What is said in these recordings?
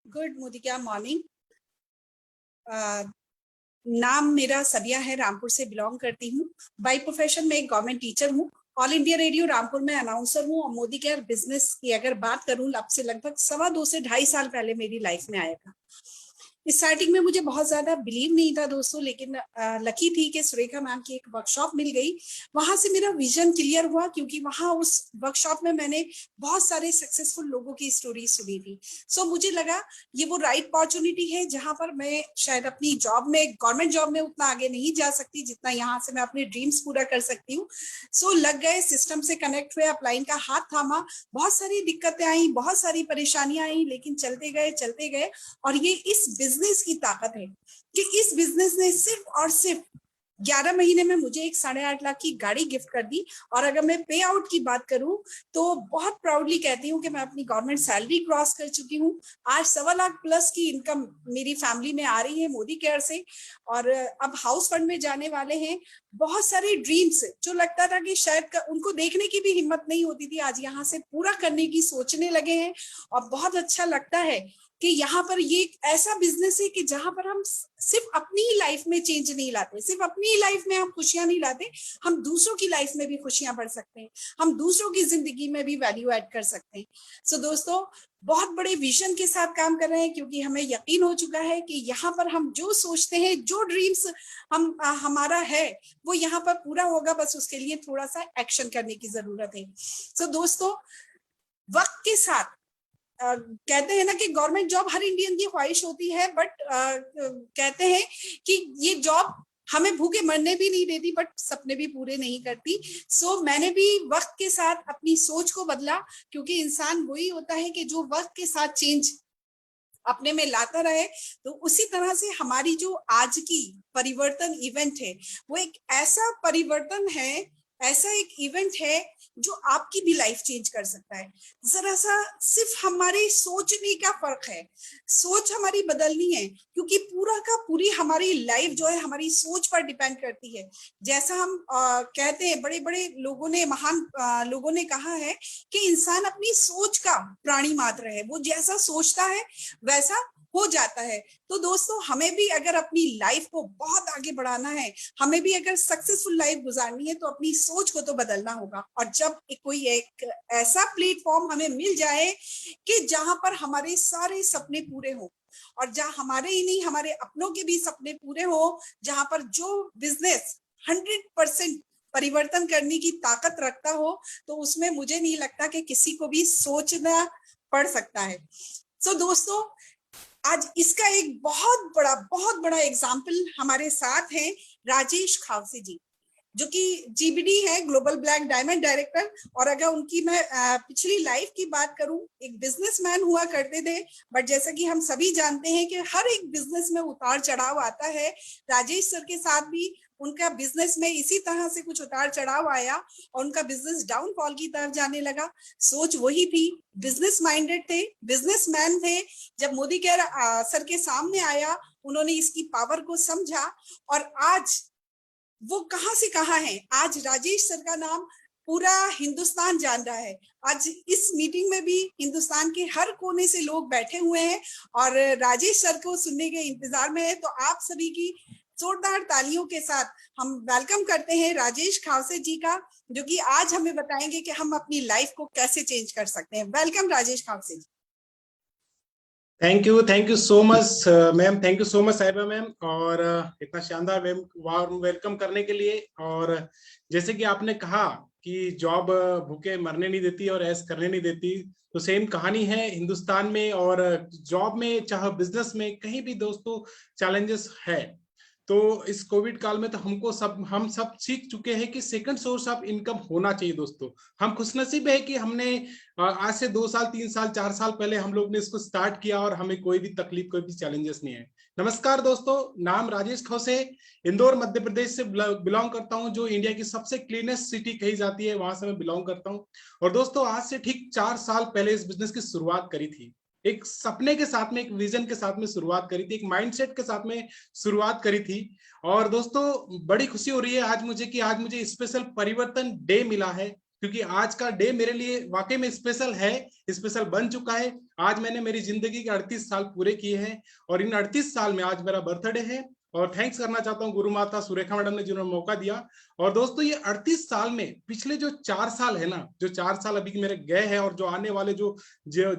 Good मोदिका morning. नाम मेरा सबिया है, रामपुर से बिलोंग करती हूँ। बाय प्रोफेशन में एक गवर्नमेंट टीचर हूँ। ऑल इंडिया रेडियो रामपुर में अनाउंसर हूँ और मोदी केयर बिजनेस की अगर बात करूँ अब से लगभग 2.25 से 2.5 साल पहले मेरी लाइफ में आया था। स्टार्टिंग में मुझे बहुत ज्यादा बिलीव नहीं था दोस्तों, लेकिन लकी थी कि सुरेखा मैम की एक वर्कशॉप मिल गई। वहां से मेरा विजन क्लियर हुआ, क्योंकि वहां उस वर्कशॉप में मैंने बहुत सारे सक्सेसफुल लोगों की स्टोरी सुनी थी। सो मुझे लगा ये वो राइट अपॉर्चुनिटी है जहां पर मैं शायद अपनी जॉब में, गवर्नमेंट जॉब में उतना आगे नहीं जा सकती जितना यहाँ से मैं अपने ड्रीम्स पूरा कर सकती हूँ। सो लग गए, सिस्टम से कनेक्ट हुए, अपलाइन का हाथ थामा। बहुत सारी दिक्कतें आई, बहुत सारी परेशानियां आई, लेकिन चलते गए। और ये इस बिजनेस की ताकत है कि इस बिजनेस ने सिर्फ और सिर्फ 11 महीने में मुझे एक 8.5 लाख की गाड़ी गिफ्ट कर दी। और अगर मैं पे आउट की बात करूं तो बहुत प्राउडली कहती हूं कि मैं अपनी गवर्नमेंट सैलरी क्रॉस कर चुकी हूं। आज 1.25 लाख प्लस की इनकम मेरी फैमिली में आ रही है मोदी केयर से। और अब हाउस फंड में जाने वाले हैं। बहुत सारे ड्रीम्स जो लगता था कि शायद उनको देखने की भी हिम्मत नहीं होती थी, आज यहाँ से पूरा करने की सोचने लगे हैं। और बहुत अच्छा लगता है कि यहाँ पर ये एक ऐसा बिजनेस है कि जहां पर हम सिर्फ अपनी ही लाइफ में चेंज नहीं लाते, सिर्फ अपनी ही लाइफ में हम खुशियां नहीं लाते, हम दूसरों की लाइफ में भी खुशियां भर सकते हैं, हम दूसरों की जिंदगी में भी वैल्यू ऐड कर सकते हैं। सो दोस्तों, बहुत बड़े विजन के साथ काम कर रहे हैं, क्योंकि हमें यकीन हो चुका है कि यहाँ पर हम जो सोचते हैं, जो ड्रीम्स हमारा है, वो यहाँ पर पूरा होगा। बस उसके लिए थोड़ा सा एक्शन करने की जरूरत है। सो दोस्तों, वक्त के साथ कहते हैं ना कि गवर्नमेंट जॉब हर इंडियन की ख्वाहिश होती है, बट कहते हैं कि ये जॉब हमें भूखे मरने भी नहीं देती, बट सपने भी पूरे नहीं करती। सो मैंने भी वक्त के साथ अपनी सोच को बदला, क्योंकि इंसान वही होता है कि जो वक्त के साथ चेंज अपने में लाता रहे। तो उसी तरह से हमारी जो आज की परिवर्तन इवेंट है, वो एक ऐसा परिवर्तन है, ऐसा एक इवेंट है जो आपकी भी लाइफ चेंज कर सकता है। जरा सा सिर्फ हमारे सोचने का फर्क है, सोच हमारी बदलनी है, क्योंकि पूरा का पूरी हमारी लाइफ जो है हमारी सोच पर डिपेंड करती है। जैसा हम कहते हैं, बड़े बड़े लोगों ने, महान लोगों ने कहा है कि इंसान अपनी सोच का प्राणी मात्र है, वो जैसा सोचता है वैसा हो जाता है। तो दोस्तों, हमें भी अगर अपनी लाइफ को बहुत आगे बढ़ाना है, हमें भी अगर सक्सेसफुल लाइफ गुजारनी है, तो अपनी सोच को तो बदलना होगा। और जब कोई एक ऐसा प्लेटफॉर्म हमें मिल जाए कि जहां पर हमारे सारे सपने पूरे हो, और जहां हमारे ही नहीं, हमारे अपनों के भी सपने पूरे हो, जहां पर जो बिजनेस 100% परिवर्तन करने की ताकत रखता हो, तो उसमें मुझे नहीं लगता कि किसी को भी सोचना पड़ सकता है। सो दोस्तों, आज इसका एक बहुत बड़ा एग्जाम्पल हमारे साथ हैं राजेश खावसे जी, जो कि जीबीडी है, ग्लोबल ब्लैक डायमंड डायरेक्टर। और अगर उनकी मैं पिछली लाइफ की बात करूं, एक बिजनेसमैन हुआ करते थे, बट जैसा कि हम सभी जानते हैं कि हर एक बिजनेस में उतार चढ़ाव आता है। राजेश सर के साथ भी उनका बिजनेस में इसी तरह से कुछ उतार चढ़ाव आया और उनका बिजनेस डाउनफॉल की तरफ जाने लगा। सोच वही थी, बिजनेस माइंडेड थे, बिजनेसमैन थे। जब मोदी केयर सर के सामने आया, उन्होंने इसकी पावर को समझा और आज वो कहां से कहां है। आज राजेश सर का नाम पूरा हिंदुस्तान जान रहा है। आज इस मीटिंग में भी हिंदुस्तान के हर कोने से लोग बैठे हुए हैं और राजेश सर को सुनने के इंतजार में है। तो आप सभी की जोरदार तालियों के साथ हम वेलकम करते हैं राजेश खावसे जी का, जो कि आज हमें बताएंगे कि हम अपनी लाइफ को कैसे चेंज कर सकते हैं। Welcome Rajesh Khawse ji. Thank you so much ma'am, thank you so much Sahiba ma'am, और इतना शानदार वार्म वेलकम करने के लिए। और जैसे कि आपने कहा कि जॉब भूखे मरने नहीं देती और ऐस करने नहीं देती, तो सेम कहानी है हिंदुस्तान में। और जॉब में चाहे बिजनेस में, कहीं भी दोस्तों चैलेंजेस है। तो इस कोविड काल में तो हम सब सीख चुके हैं कि सेकंड सोर्स ऑफ इनकम होना चाहिए दोस्तों। हम खुशनसीब है कि हमने आज से 2 साल 3 साल 4 साल पहले हम लोग ने इसको स्टार्ट किया और हमें कोई भी तकलीफ, कोई भी चैलेंजेस नहीं है। नमस्कार दोस्तों, नाम राजेश खौसे, इंदौर मध्य प्रदेश से बिलोंग करता हूं, जो इंडिया की सबसे क्लीनेस्ट सिटी कही जाती है, वहां से मैं बिलोंग करता हूं। और दोस्तों, आज से ठीक 4 साल पहले इस बिजनेस की शुरुआत करी थी। एक सपने के साथ में, एक विजन के साथ में शुरुआत करी थी, एक माइंडसेट के साथ में शुरुआत करी थी। और दोस्तों, बड़ी खुशी हो रही है आज मुझे कि आज मुझे स्पेशल परिवर्तन डे मिला है, क्योंकि आज का डे मेरे लिए वाकई में स्पेशल है, स्पेशल बन चुका है। आज मैंने मेरी जिंदगी के 38 साल पूरे किए हैं और इन 38 साल में आज मेरा बर्थडे है और थैंक्स करना चाहता हूँ गुरु माता सुरेखा मैडम ने जिन्होंने मौका दिया। और दोस्तों ये 38 साल में पिछले जो 4 साल है ना, जो 4 साल अभी मेरे गए हैं और जो आने वाले जो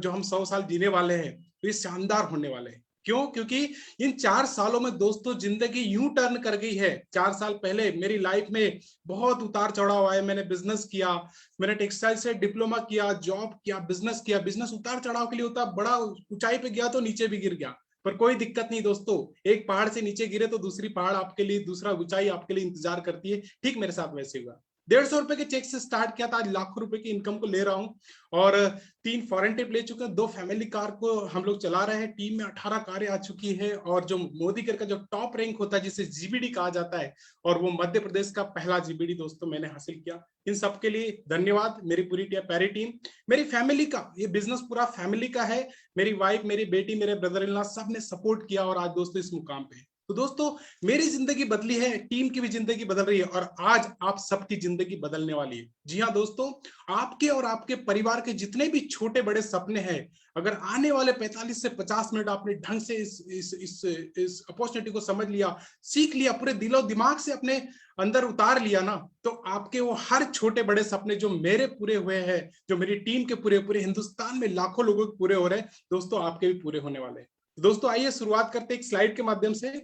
हम 100 साल जीने वाले हैं, तो ये शानदार होने वाले हैं। क्यों? क्योंकि इन 4 सालों में दोस्तों जिंदगी यूं टर्न कर गई है। 4 साल पहले मेरी लाइफ में बहुत उतार चढ़ाव आए। मैंने बिजनेस किया, मैंने टेक्सटाइल से डिप्लोमा किया, जॉब किया, बिजनेस किया। बिजनेस उतार चढ़ाव के लिए होता, बड़ा ऊंचाई पे गया तो नीचे भी गिर गया, पर कोई दिक्कत नहीं दोस्तों। एक पहाड़ से नीचे गिरे तो दूसरी पहाड़ आपके लिए, दूसरा ऊंचाई आपके लिए इंतजार करती है। ठीक मेरे साथ वैसे हुआ। 150 रुपए के चेक से स्टार्ट किया था, आज लाखों रुपए की इनकम को ले रहा हूं और 3 फॉरेन ट्रिप ले चुके हैं, 2 फैमिली कार को हम लोग चला रहे हैं। टीम में 18 कारें आ चुकी है और जो मोदी केयर का जो टॉप रैंक होता है जिसे जीबीडी कहा जाता है, और वो मध्य प्रदेश का पहला जीबीडी दोस्तों मैंने हासिल किया। इन सबके लिए धन्यवाद। मेरी पूरी प्यारी टीम, मेरी फैमिली का, ये बिजनेस पूरा फैमिली का है। मेरी वाइफ, मेरी बेटी, मेरे ब्रदर इन लॉ सब ने सपोर्ट किया और आज दोस्तों इस मुकाम पे। तो दोस्तों मेरी जिंदगी बदली है, टीम की भी जिंदगी बदल रही है और आज आप सबकी जिंदगी बदलने वाली है। जी हाँ दोस्तों, आपके और आपके परिवार के जितने भी छोटे बड़े सपने हैं, अगर आने वाले 45 से 50 मिनट आपने ढंग से इस अपॉर्चुनिटी को समझ लिया, सीख लिया, पूरे दिलो दिमाग से अपने अंदर उतार लिया ना, तो आपके वो हर छोटे बड़े सपने जो मेरे पूरे हुए हैं, जो मेरी टीम के पूरे हिंदुस्तान में लाखों लोगों के पूरे हो रहे हैं, दोस्तों आपके भी पूरे होने वाले हैं। दोस्तों आइए शुरुआत करते हैं एक स्लाइड के माध्यम से।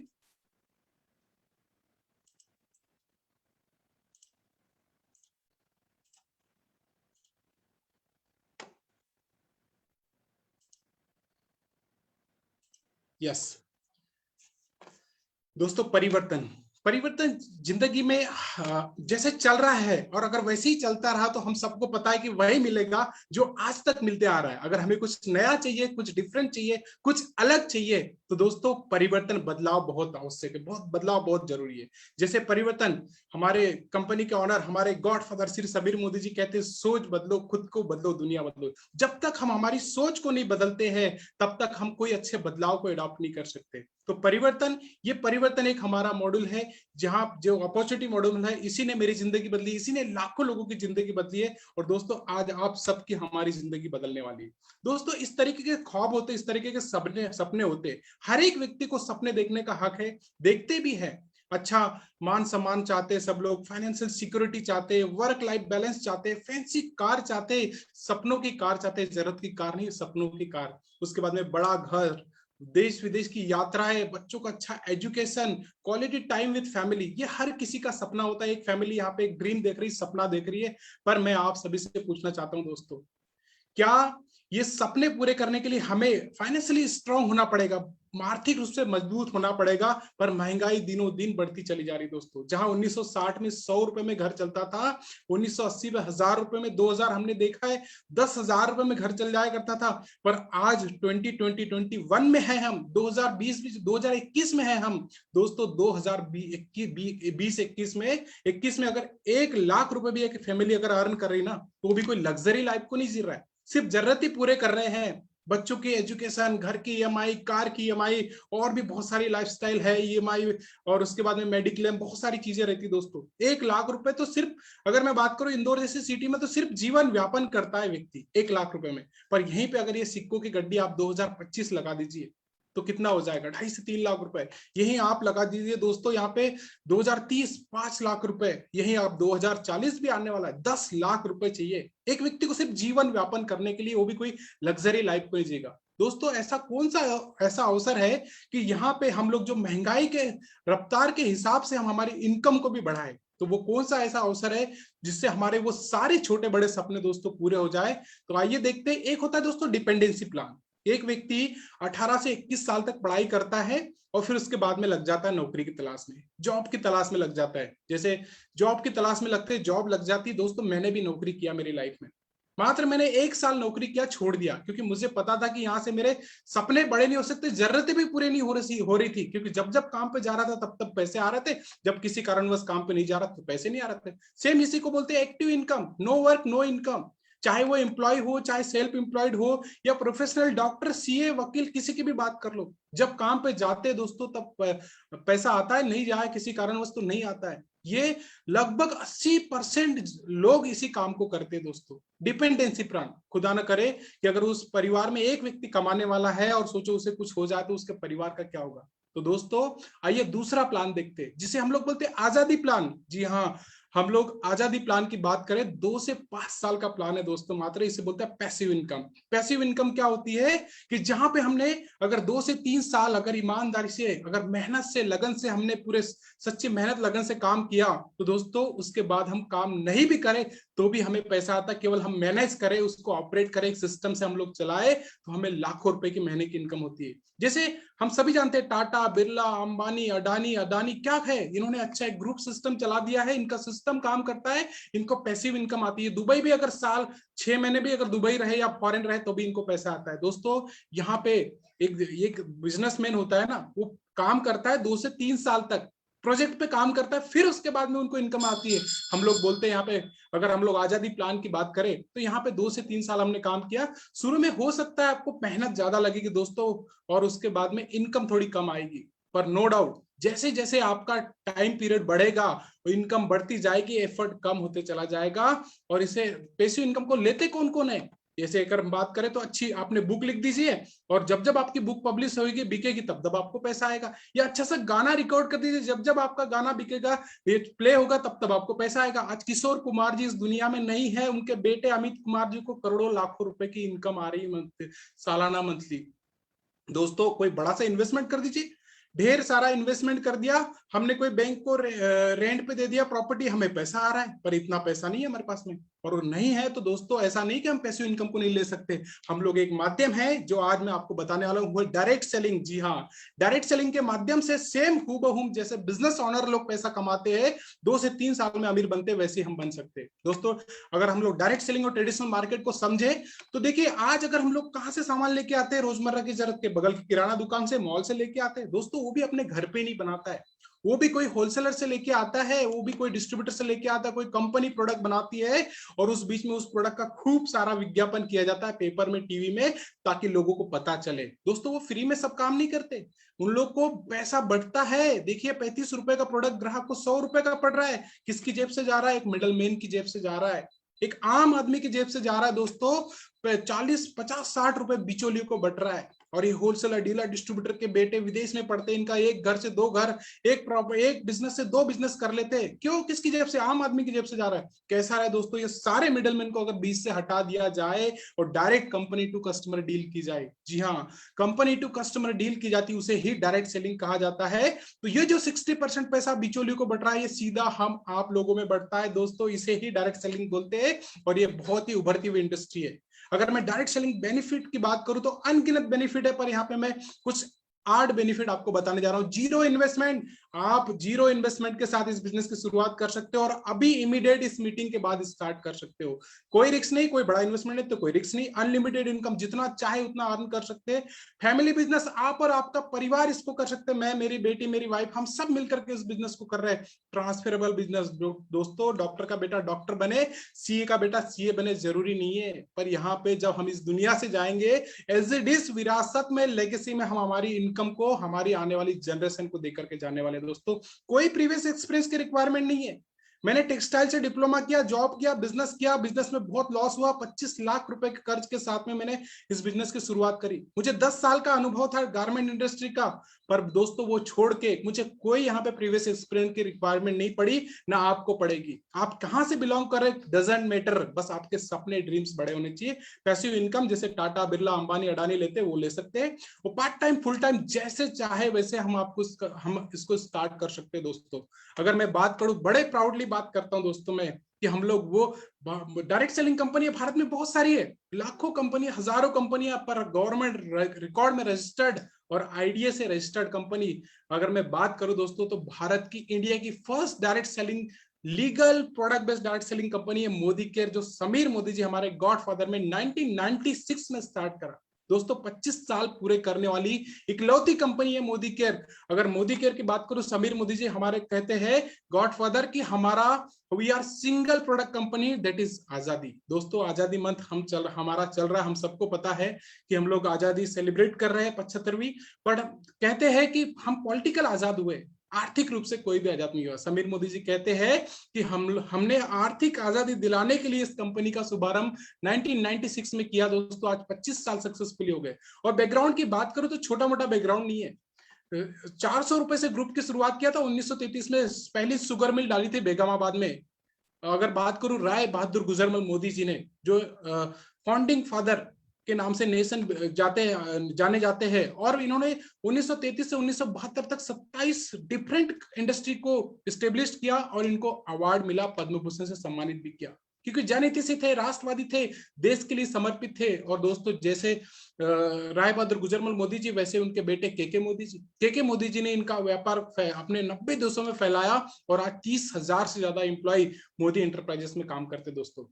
यस दोस्तों, परिवर्तन परिवर्तन जिंदगी में जैसे चल रहा है और अगर वैसे ही चलता रहा तो हम सबको पता है कि वही मिलेगा जो आज तक मिलते आ रहा है। अगर हमें कुछ नया चाहिए, कुछ डिफरेंट चाहिए, कुछ अलग चाहिए, तो दोस्तों परिवर्तन, बदलाव बहुत आवश्यक है, बहुत बदलाव बहुत जरूरी है। जैसे परिवर्तन, हमारे कंपनी के ऑनर, हमारे गॉडफादर श्री सबीर मोदी जी कहते हैं, सोच बदलो, खुद को बदलो, दुनिया बदलो। जब तक हम हमारी सोच को नहीं बदलते हैं तब तक हम कोई अच्छे बदलाव को अडॉप्ट नहीं कर सकते। तो परिवर्तन, ये परिवर्तन एक हमारा मॉड्यूल है, जहां जो अपॉर्चुनिटी मॉड्यूल है, इसी ने मेरी जिंदगी बदली, इसी ने लाखों लोगों की जिंदगी बदली है। और दोस्तों आज आप सबकी, हमारी जिंदगी बदलने वाली है। दोस्तों इस तरीके के ख्वाब होते, इस तरीके के सपने होते, हर एक व्यक्ति को सपने देखने का हक है, देखते भी है। अच्छा मान सम्मान चाहते सब लोग, फाइनेंशियल सिक्योरिटी चाहते, वर्क लाइफ बैलेंस चाहते, फैंसी कार चाहते, सपनों की कार चाहते, जरूरत की कार नहीं, सपनों की कार। उसके बाद में बड़ा घर, देश विदेश की यात्राएं, बच्चों का अच्छा education, quality time with family, ये हर किसी का सपना होता है। एक फैमिली यहाँ पे एक ड्रीम देख रही, सपना देख रही है। पर मैं आप सभी से पूछना चाहता हूं दोस्तों, क्या ये सपने पूरे करने के लिए हमें फाइनेंशियली स्ट्रांग होना पड़ेगा, आर्थिक रूप से मजबूत होना पड़ेगा? पर महंगाई दिनों दिन बढ़ती चली जा रही दोस्तों। जहां 1960 में 100 रुपए में घर चलता था, 1980 में 1000 रुपए में, 2000 हमने देखा है 10,000 रुपए में घर चल जाया करता था। पर आज 2021 में है हम, 2021 में है हम दोस्तों। 2021 में अगर 1 लाख रुपए भी एक फैमिली अगर अर्न कर रही ना, तो भी कोई लग्जरी लाइफ को नहीं जी रहा है, सिर्फ जरूरत ही पूरे कर रहे हैं। बच्चों की एजुकेशन, घर की ईएमआई, कार की ईएमआई, और भी बहुत सारी लाइफस्टाइल है ईएमआई, और उसके बाद में मेडिक्लेम, बहुत सारी चीजें रहती दोस्तों। 1 लाख रुपए तो सिर्फ, अगर मैं बात करूं इंदौर जैसी सिटी में, तो सिर्फ जीवन व्यापन करता है व्यक्ति 1 लाख रुपए में। पर यहीं पे अगर ये सिक्कों की गड्डी आप 2025 लगा दीजिए तो कितना हो जाएगा? 2.5 से 3 लाख रुपए। यही आप लगा दीजिए दोस्तों यहाँ पे 2030 5 लाख रुपए, यही आप 2040 भी आने वाला है, 10 लाख रुपए चाहिए एक व्यक्ति को सिर्फ जीवन व्यापन करने के लिए, वो भी कोई लग्जरी लाइफ को जिएगा। दोस्तों ऐसा कौन सा ऐसा अवसर है कि यहाँ पे हम लोग जो महंगाई के रफ्तार के हिसाब से हम हमारी इनकम को भी बढ़ाए? तो वो कौन सा ऐसा अवसर है जिससे हमारे वो सारे छोटे बड़े सपने दोस्तों पूरे हो जाए? तो आइए देखते हैं। एक होता है दोस्तों डिपेंडेंसी प्लान। एक व्यक्ति 18 से 21 साल तक पढ़ाई करता है और फिर उसके बाद में लग जाता है नौकरी की तलाश में, जॉब की तलाश में लग जाता है। जैसे जॉब की तलाश में लगते जॉब लग जाती दोस्तों, मैंने भी नौकरी किया मेरी लाइफ में। मात्र मैंने 1 साल नौकरी किया, छोड़ दिया, क्योंकि मुझे पता था कि यहाँ से मेरे सपने बड़े नहीं हो सकते, जरूरतें भी पूरी नहीं हो रही थी। क्योंकि जब जब काम पे जा रहा था तब तब पैसे आ रहे थे, जब किसी कारणवश काम पे नहीं जा रहा तो पैसे नहीं आ रहे थे। सेम इसी को बोलते हैं active income, no work no income. चाहे वो एम्प्लॉय हो, चाहे सेल्फ एम्प्लॉयड हो, या प्रोफेशनल डॉक्टर, सीए, वकील, किसी की भी बात कर लो, जब काम पे जाते हैं दोस्तों तब पैसा आता है, नहीं जाए किसी कारणवश तो नहीं आता है। ये लगभग 80% लोग इसी काम को करते हैं दोस्तों। डिपेंडेंसी प्लान, खुदा ना करे कि अगर उस परिवार में एक व्यक्ति कमाने वाला है और सोचो उसे कुछ हो जाए तो उसके परिवार का क्या होगा। तो दोस्तों आइए दूसरा प्लान देखते हैं जिसे हम लोग बोलते हैं आजादी प्लान। जी हाँ, हम लोग आजादी प्लान की बात करें, 2 से 5 साल का प्लान है दोस्तों मात्र। इसे बोलते हैं पैसिव इनकम। पैसिव इनकम क्या होती है कि जहां पे हमने अगर 2 से 3 साल अगर ईमानदारी से, अगर मेहनत से, लगन से, हमने पूरे सच्ची मेहनत लगन से काम किया तो दोस्तों उसके बाद हम काम नहीं भी करें तो भी हमें पैसा आता। केवल हम मैनेज करें, उसको ऑपरेट करें, एक सिस्टम से हम लोग चलाए तो हमें लाखों रुपए की महीने की इनकम होती है। जैसे हम सभी जानते हैं टाटा, बिरला, अंबानी, अडानी क्या है, इन्होंने अच्छा एक ग्रुप सिस्टम चला दिया है। इनका सिस्टम काम करता है, इनको पैसिव इनकम आती है। दुबई भी अगर साल 6 महीने भी अगर दुबई रहे या फॉरेन रहे तो भी इनको पैसा आता है। दोस्तों यहाँ पे एक बिजनेसमैन होता है ना, वो काम करता है 2 से 3 साल तक प्रोजेक्ट पे काम करता है, फिर उसके बाद में उनको इनकम आती है। हम लोग बोलते हैं यहाँ पे, अगर हम लोग आजादी प्लान की बात करें तो यहाँ पे 2 से 3 साल हमने काम किया। शुरू में हो सकता है आपको मेहनत ज्यादा लगेगी दोस्तों और उसके बाद में इनकम थोड़ी कम आएगी, पर नो डाउट जैसे जैसे आपका टाइम पीरियड बढ़ेगा इनकम बढ़ती जाएगी, एफर्ट कम होते चला जाएगा। और इसे पैसिव इनकम को लेते कौन कौन है, जैसे अगर हम बात करें तो अच्छी आपने बुक लिख दीजिए और जब जब आपकी बुक पब्लिश होगी, बिकेगी, तब तब आपको पैसा आएगा। या अच्छा सा गाना रिकॉर्ड कर दीजिए, जब जब आपका गाना बिकेगा, ये प्ले होगा, तब तब आपको पैसा आएगा। आज किशोर कुमार जी इस दुनिया में नहीं है, उनके बेटे अमित कुमार जी को करोड़ों लाखों रुपए की इनकम आ रही है सालाना, मंथली। दोस्तों कोई बड़ा सा इन्वेस्टमेंट कर दीजिए, ढेर सारा इन्वेस्टमेंट कर दिया हमने, कोई बैंक को रेंट पे दे दिया प्रॉपर्टी, हमें पैसा आ रहा है, पर इतना पैसा नहीं है हमारे पास में। और नहीं है तो दोस्तों ऐसा नहीं कि हम पैसिव इनकम को नहीं ले सकते। हम लोग एक माध्यम है जो आज मैं आपको बताने वाला हूं, वो डायरेक्ट सेलिंग। जी हाँ, डायरेक्ट सेलिंग के माध्यम से सेम हूबहू जैसे बिजनेस ओनर लोग पैसा कमाते हैं, 2 से 3 साल में अमीर बनते, वैसे हम बन सकते हैं। दोस्तों अगर हम लोग डायरेक्ट सेलिंग और ट्रेडिशनल मार्केट को समझे तो देखिए, आज अगर हम लोग कहां से सामान लेके आते हैं, रोजमर्रा की जरूरत के बगल की किराना दुकान से, मॉल से लेके आते हैं दोस्तों, वो भी अपने घर पे नहीं बनाता है, वो भी कोई होलसेलर से लेके आता है, वो भी कोई डिस्ट्रीब्यूटर से लेके आता है, कोई कंपनी प्रोडक्ट बनाती है और उस बीच में उस प्रोडक्ट का खूब सारा विज्ञापन किया जाता है पेपर में, टीवी में, ताकि लोगों को पता चले। दोस्तों वो फ्री में सब काम नहीं करते, उन लोग को पैसा बढ़ता है। देखिए 35 रुपए का प्रोडक्ट ग्राहक को 100 रुपए का पड़ रहा है, किसकी जेब से जा रहा है, एक मिडल मैन की जेब से जा रहा है, एक आम आदमी की जेब से जा रहा है दोस्तों। 40, 50, 60 रुपए बिचौलियों को बट रहा है। और ये होलसेलर, डीलर, डिस्ट्रीब्यूटर के बेटे विदेश में पढ़ते हैं, इनका एक घर से 2 घर, एक बिजनेस से 2 बिजनेस कर लेते हैं। क्यों, किसकी जेब से, आम आदमी की जेब से जा रहा है। कैसा है दोस्तों, ये सारे मिडलमैन को अगर बीच से हटा दिया जाए और direct company to customer deal की जाए, जी हाँ, कंपनी टू कस्टमर डील की जाती है, उसे ही डायरेक्ट सेलिंग कहा जाता है। तो ये जो 60% पैसा बिचौलियों को बढ़ रहा है, ये सीधा हम आप लोगों में बढ़ता है दोस्तों, इसे ही डायरेक्ट सेलिंग बोलते हैं। और ये बहुत ही उभरती हुई इंडस्ट्री है। अगर मैं डायरेक्ट सेलिंग बेनिफिट की बात करूं तो अनगिनत बेनिफिट है, पर यहां पे मैं कुछ 8 बेनिफिट आपको बताने जा रहा हूं। जीरो इन्वेस्टमेंट, आप जीरो इन्वेस्टमेंट के साथ इस बिजनेस की शुरुआत कर सकते हो और अभी इमीडिएट इस मीटिंग के बाद स्टार्ट कर सकते हो। कोई रिस्क नहीं, कोई बड़ा इन्वेस्टमेंट है तो कोई रिस्क नहीं, अनलिमिटेड इनकम, जितना चाहे उतना अर्न कर सकते हैं। फैमिली बिजनेस, आप और आपका परिवार इसको कर सकते हैं, मैं, मेरी बेटी, मेरी वाइफ, हम सब मिलकर के इस बिजनेस को कर रहे हैं। ट्रांसफरेबल बिजनेस दोस्तों, डॉक्टर का बेटा डॉक्टर बने, सीए का बेटा सीए बने, जरूरी नहीं है। पर यहाँ पे जब हम इस दुनिया से जाएंगे, एज इट इज विरासत में, लेगेसी में, हम हमारी इनकम को हमारी आने वाली जनरेशन को देकर के जाने वाले। दोस्तों कोई प्रीवियस एक्सपीरियंस की रिक्वायरमेंट नहीं है। मैंने टेक्सटाइल से डिप्लोमा किया, जॉब किया, बिजनेस में बहुत लॉस हुआ, 25 लाख रुपए के कर्ज के साथ में मैंने इस बिजनेस की शुरुआत करी। मुझे 10 साल का अनुभव था गारमेंट इंडस्ट्री का, पर दोस्तों वो छोड़ के मुझे कोई यहाँ पे प्रीवियस एक्सपीरियंस की रिक्वायरमेंट नहीं पड़ी, ना आपको पड़ेगी। आप कहां से बिलोंग कर रहे डजंट मैटर, बस आपके सपने, ड्रीम्स बड़े होने चाहिए। पैसिव इनकम जैसे टाटा, बिरला, अंबानी, अडानी लेते हैं, वो ले सकते हैं। वो पार्ट टाइम, फुल टाइम, जैसे चाहे वैसे हम इसको स्टार्ट कर सकते हैं। दोस्तों अगर मैं बात करूं, बड़े प्राउडली बात करता हूं दोस्तों मैं, कि हम लोग वो डायरेक्ट सेलिंग कंपनी भारत में बहुत सारी है, लाखों कंपनी, हजारों कंपनियां, पर गवर्नमेंट रिकॉर्ड में रजिस्टर्ड और आईडीए से रजिस्टर्ड कंपनी अगर मैं बात करूं दोस्तों, तो भारत की, इंडिया की first direct selling legal product based direct selling company है मोदी केयर, जो समीर मोदी जी हमारे गॉडफादर में 1996 में स्टार्ट करा। दोस्तों 25 साल पूरे करने वाली इकलौती कंपनी है मोदी केयर। अगर मोदी केयर की बात करूं, समीर मोदी जी हमारे कहते हैं गॉडफादर की, हमारा we are single product company, that is आजादी। दोस्तों आजादी मंथ हमारा चल रहा है, हम सबको पता है कि हम लोग आजादी सेलिब्रेट कर रहे हैं 75वीं, बट कहते हैं कि हम पॉलिटिकल आजाद हुए, आर्थिक रूप से कोई भी आजाद नहीं हुआ। समीर मोदी जी कहते हैं कि हमने आर्थिक आजादी दिलाने के लिए इस कंपनी का शुभारंभ 1996 में किया दोस्तों। आज 25 साल सक्सेसफुली हो गए। और बैकग्राउंड की बात करूं तो छोटा मोटा बैकग्राउंड नहीं है। 400 रुपए से ग्रुप की शुरुआत किया था। 1933 में पहली शुगर मिल डाली थी बेगमाबाद में। अगर बात करूं राय बहादुर गुजरमल मोदी जी ने, जो फाउंडिंग फादर के नाम से नेशन जाने जाते हैं, और इन्होंने 1933 से 1972 तक 27 डिफरेंट इंडस्ट्री को स्टेब्लिश किया और इनको अवार्ड मिला, पद्म भूषण से सम्मानित भी किया, क्योंकि जनहित से थे, राष्ट्रवादी थे, देश के लिए समर्पित थे। और दोस्तों जैसे राय बहादुर गुजरमल मोदी जी, वैसे उनके बेटे केके मोदी जी ने इनका व्यापार अपने 90 देशों में फैलाया और आज 30,000 से ज्यादा एम्प्लॉय मोदी एंटरप्राइजेस में काम करते दोस्तों।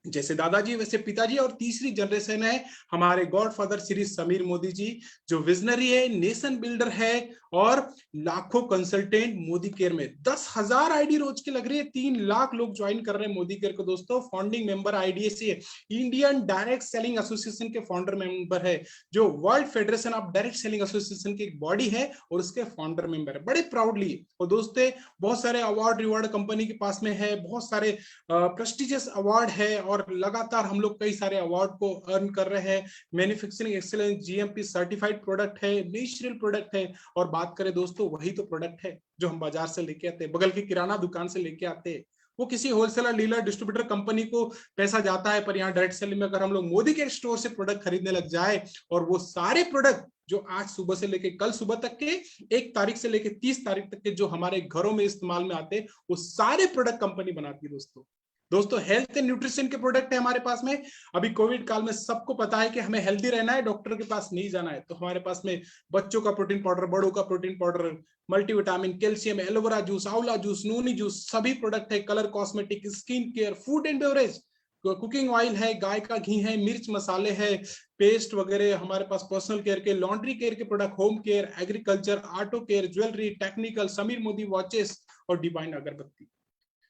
जैसे दादाजी वैसे पिताजी। और तीसरी जनरेशन है हमारे गॉडफादर श्री समीर मोदी जी, जो विजनरी है, नेशन बिल्डर है और लाखों कंसल्टेंट मोदी केयर में। 10,000 आईडी रोज की लग रही है, 3 लाख लोग ज्वाइन कर रहे हैं मोदी केयर को दोस्तों। फाउंडिंग मेंबर आईडीएसी है, इंडियन डायरेक्ट सेलिंग एसोसिएशन के फाउंडर मेंबर है, जो world federation of direct selling association की एक बॉडी है और उसके फाउंडर मेंबर है, बड़े प्राउडली। और दोस्तों बहुत सारे अवार्ड रिवार्ड कंपनी के पास में है, बहुत सारे प्रेस्टिजियस अवार्ड है और लगातार हम लोग कई सारे अवार्ड को अर्न कर रहे हैं। Manufacturing excellence GMP certified product है, नेचुरल प्रोडक्ट है। और बात करें दोस्तों, वही तो प्रोडक्ट है जो हम बाजार से लेके आते हैं, बगल की किराना दुकान से लेके आते हैं। वो किसी होलसेलर, डीलर, डिस्ट्रीब्यूटर कंपनी को पैसा जाता है, पर यहाँ डायरेक्ट सेलिंग में अगर हम लोग मोदी के स्टोर से प्रोडक्ट खरीदने लग जाए, और वो सारे प्रोडक्ट जो आज सुबह से लेके कल सुबह तक के 1 तारीख से लेके 30 तारीख तक के जो हमारे घरों में इस्तेमाल में आते हैं, वो सारे प्रोडक्ट कंपनी बनाती है दोस्तों। हेल्थ एंड न्यूट्रिशन के प्रोडक्ट है हमारे पास में। अभी कोविड काल में सबको पता है कि हमें हेल्दी रहना है, डॉक्टर के पास नहीं जाना है, तो हमारे पास में बच्चों का प्रोटीन पाउडर, बड़ों का protein powder, multivitamin, calcium, aloe vera juice, आंवला जूस, नूनी जूस, सभी प्रोडक्ट है। Colour cosmetic, skin care, food and beverage, cooking oil है, गाय का घी है, मिर्च मसाले है, पेस्ट वगैरह हमारे पास, पर्सनल केयर के, लॉन्ड्री केयर के product, home care, agriculture, auto care, jewellery, technical, Sameer Modi watches और डिवाइन अगरबत्ती।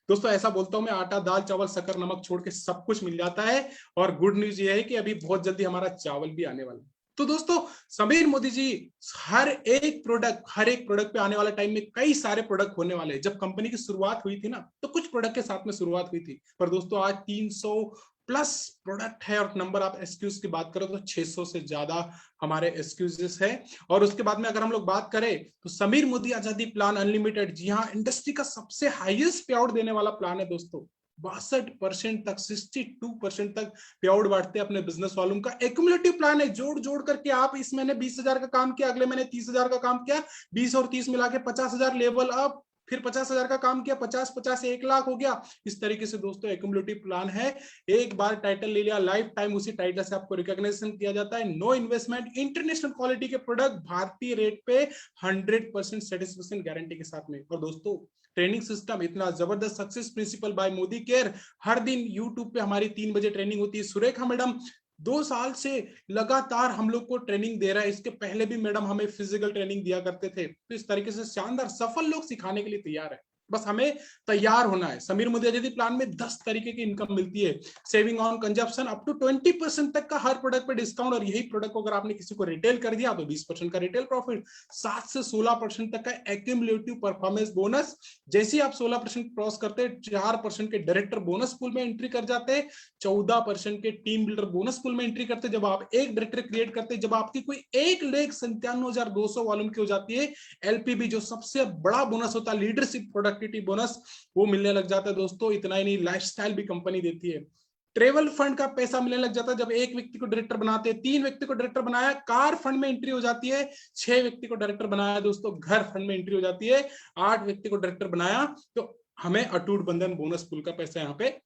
दोस्तों ऐसा बोलता हूं मैं, आटा, दाल, चावल, शक्कर, नमक छोड़ के सब कुछ मिल जाता है। और गुड न्यूज ये है कि अभी बहुत जल्दी हमारा चावल भी आने वाला है। तो दोस्तों समीर मोदी जी हर एक प्रोडक्ट पे आने वाले टाइम में कई सारे प्रोडक्ट होने वाले हैं। जब कंपनी की शुरुआत हुई थी ना, तो कुछ प्रोडक्ट के साथ में शुरुआत हुई थी, पर दोस्तों आज 300 प्लस प्रोडक्ट है। और नंबर ऑफ एसक्यूज की बात करें तो 600 से ज्यादा हमारे एसक्यूजेस है। और उसके बाद में अगर हम लोग बात करें तो समीर मोदी आजादी प्लान अनलिमिटेड, जी हाँ, इंडस्ट्री का सबसे हाईएस्ट पे आउट देने वाला प्लान है दोस्तों। 62% तक, 62% तक पे आउट बांटते हैं अपने बिजनेस वालों का। एक्यूमुलेटिव प्लान है, जोड़ जोड़ करके आप इस महीने 20,000 का काम किया, अगले महीने 30,000 का काम किया, 20 और 30 मिला के 50,000 लेवल अप, फिर 50,000 का काम किया, 50 से 1 लाख हो गया। इस तरीके से दोस्तों एक्यूमुलेटिव प्लान है। एक बार टाइटल ले लिया, लाइफ टाइम उसी टाइटल से आपको रिकॉग्निशन किया जाता है। नो इन्वेस्टमेंट, इंटरनेशनल क्वालिटी के प्रोडक्ट भारतीय रेट पे 100% सेटिस्फेक्शन गारंटी के साथ में। और दोस्तों ट्रेनिंग सिस्टम इतना जबरदस्त, success principle by Modicare. हर दिन यूट्यूब पे हमारी 3 बजे ट्रेनिंग होती है। सुरेखा मैडम 2 साल से लगातार हम लोग को ट्रेनिंग दे रहा है। इसके पहले भी मैडम हमें फिजिकल ट्रेनिंग दिया करते थे। तो इस तरीके से शानदार सफल लोग सिखाने के लिए तैयार है, बस हमें तैयार होना है। समीर मोदी आजादी प्लान में 10 तरीके की इनकम मिलती है। Saving on consumption up to 20% तक का हर प्रोडक्ट पे डिस्काउंट। और यही प्रोडक्ट को अगर आपने किसी को रिटेल कर दिया तो 20% का रिटेल प्रॉफिट। 7 से 16% तक का एक्यूमुलेटिव परफॉर्मेंस बोनस। जैसे ही आप 16% क्रॉस करते हैं, 4% के डायरेक्टर बोनस पूल में एंट्री कर जाते हैं, 14% के टीम बिल्डर बोनस पूल में एंट्री करते हैं। जब आप एक डायरेक्टर क्रिएट करते हैं, जब आपकी कोई 1,97,200 वॉल्यूम की हो जाती है, एलपीबी जो सबसे बड़ा बोनस होता है, लीडरशिप प्रोडक्ट बोनस, वो मिलने लग जाता है दोस्तों। इतना ही नहीं, लाइफस्टाइल भी कंपनी देती है। ट्रेवल फंड का पैसा मिलने लग जाता है जब एक व्यक्ति को डायरेक्टर बनाते हैं। 3 व्यक्ति को डायरेक्टर बनाया, कार फंड में एंट्री हो जाती है। 6 व्यक्ति को डायरेक्टर बनाया दोस्तों, घर फंड में एंट्री हो जाती है। 8 व्यक्ति को डायरेक्टर बनाया तो हमें अटूट बंधन बोनस पूल का पैसा यहाँ पे